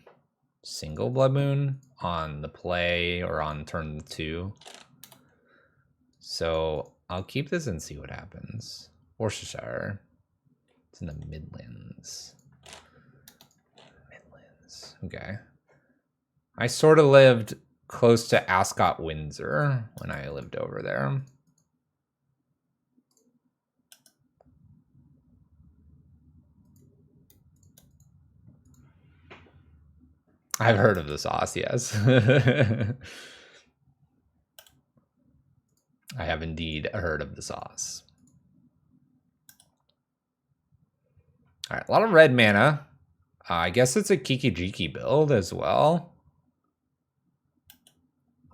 single Blood Moon on the play or on turn 2. So I'll keep this and see what happens. Worcestershire. It's in the Midlands. Midlands. Okay. I sort of lived close to Ascot, Windsor when I lived over there. I've heard of the sauce, yes. I have indeed heard of the sauce. All right, a lot of red mana. I guess it's a Kiki-Jiki build as well.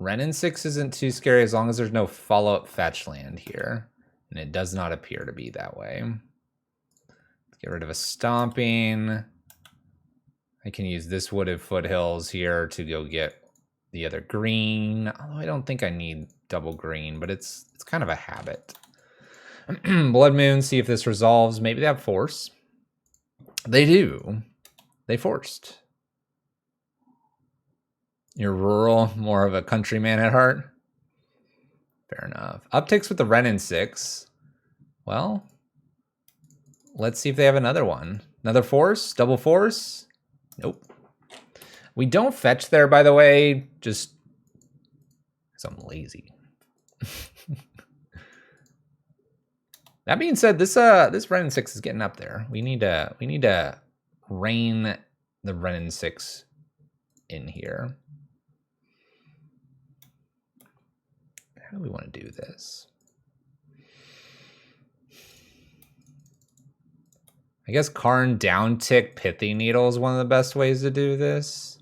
Renin 6 isn't too scary as long as there's no follow-up fetch land here. And it does not appear to be that way. Let's get rid of a Stomping. I can use this Wooded Foothills here to go get the other green. Although I don't think I need double green, but it's kind of a habit. Blood Moon, see if this resolves. Maybe they have Force. They do. They forced. You're rural, more of a countryman at heart. Fair enough. Upticks with the Renin 6. Well, let's see if they have another one. Another Force? Double Force? Nope. We don't fetch there, by the way, just because I'm lazy. That being said, this Renin 6 is getting up there. We need to rein the Renin 6 in here. How do we want to do this? I guess Karn down tick Pithy Needle is one of the best ways to do this.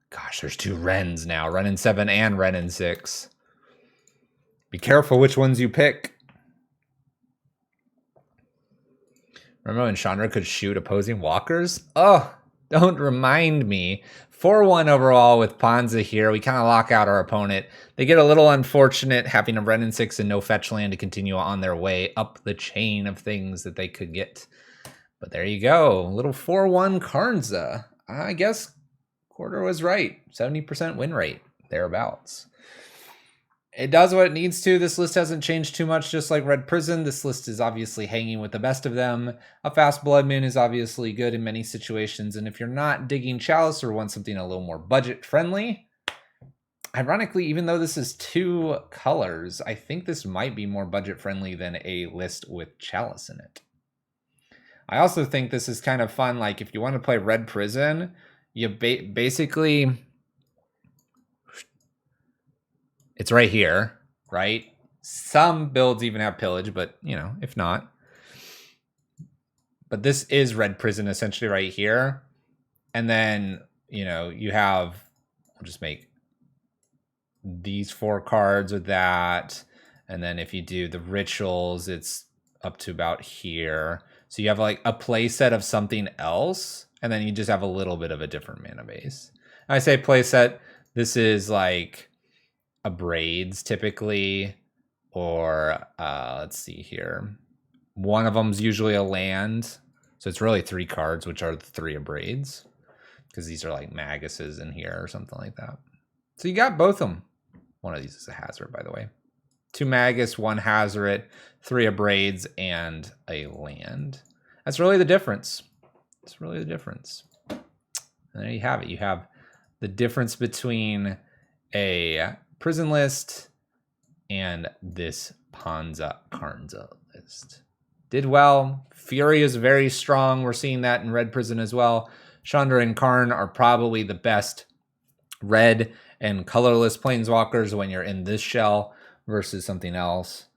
Gosh, there's 2 Wrens now. Wren in 7 and Wren in 6. Be careful which ones you pick. Remember when Chandra could shoot opposing walkers? Oh, don't remind me. 4-1 overall with Ponza here. We kind of lock out our opponent. They get a little unfortunate having a Wren in 6 and no fetch land to continue on their way up the chain of things that they could get. But there you go. A little 4-1 Karnza. I guess Quarter was right. 70% win rate, thereabouts. It does what it needs to. This list hasn't changed too much, just like Red Prison. This list is obviously hanging with the best of them. A Fast Blood Moon is obviously good in many situations, and if you're not digging Chalice or want something a little more budget-friendly, ironically, even though this is 2 colors, I think this might be more budget-friendly than a list with Chalice in it. I also think this is kind of fun, like if you want to play Red Prison, you basically... It's right here, right? Some builds even have pillage, but, you know, if not. But this is Red Prison essentially right here. And then, you know, you have, I'll just make these 4 cards with that. And then if you do the rituals, it's up to about here. So you have like a play set of something else. And then you just have a little bit of a different mana base. I say play set, this is like a braids typically, or let's see here. One of them's usually a land. So it's really 3 cards, which are the 3 of braids. Because these are like Maguses in here or something like that. So you got both of them. One of these is a Hazard, by the way. 2 Magus, 1 Hazard, 3 of braids, and a land. That's really the difference. That's really the difference. And there you have it. You have the difference between a prison list and this Ponza Karnza list. Did well. Fury is very strong. We're seeing that in Red Prison as well. Chandra and Karn are probably the best red and colorless planeswalkers when you're in this shell versus something else.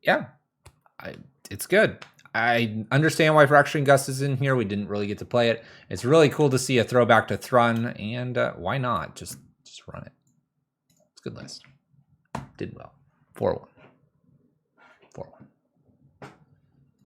Yeah, it's good. I understand why Fracturing Gust is in here. We didn't really get to play it. It's really cool to see a throwback to Thrun, and why not? Just run it. It's a good list. Did well. 4-1. 4-1.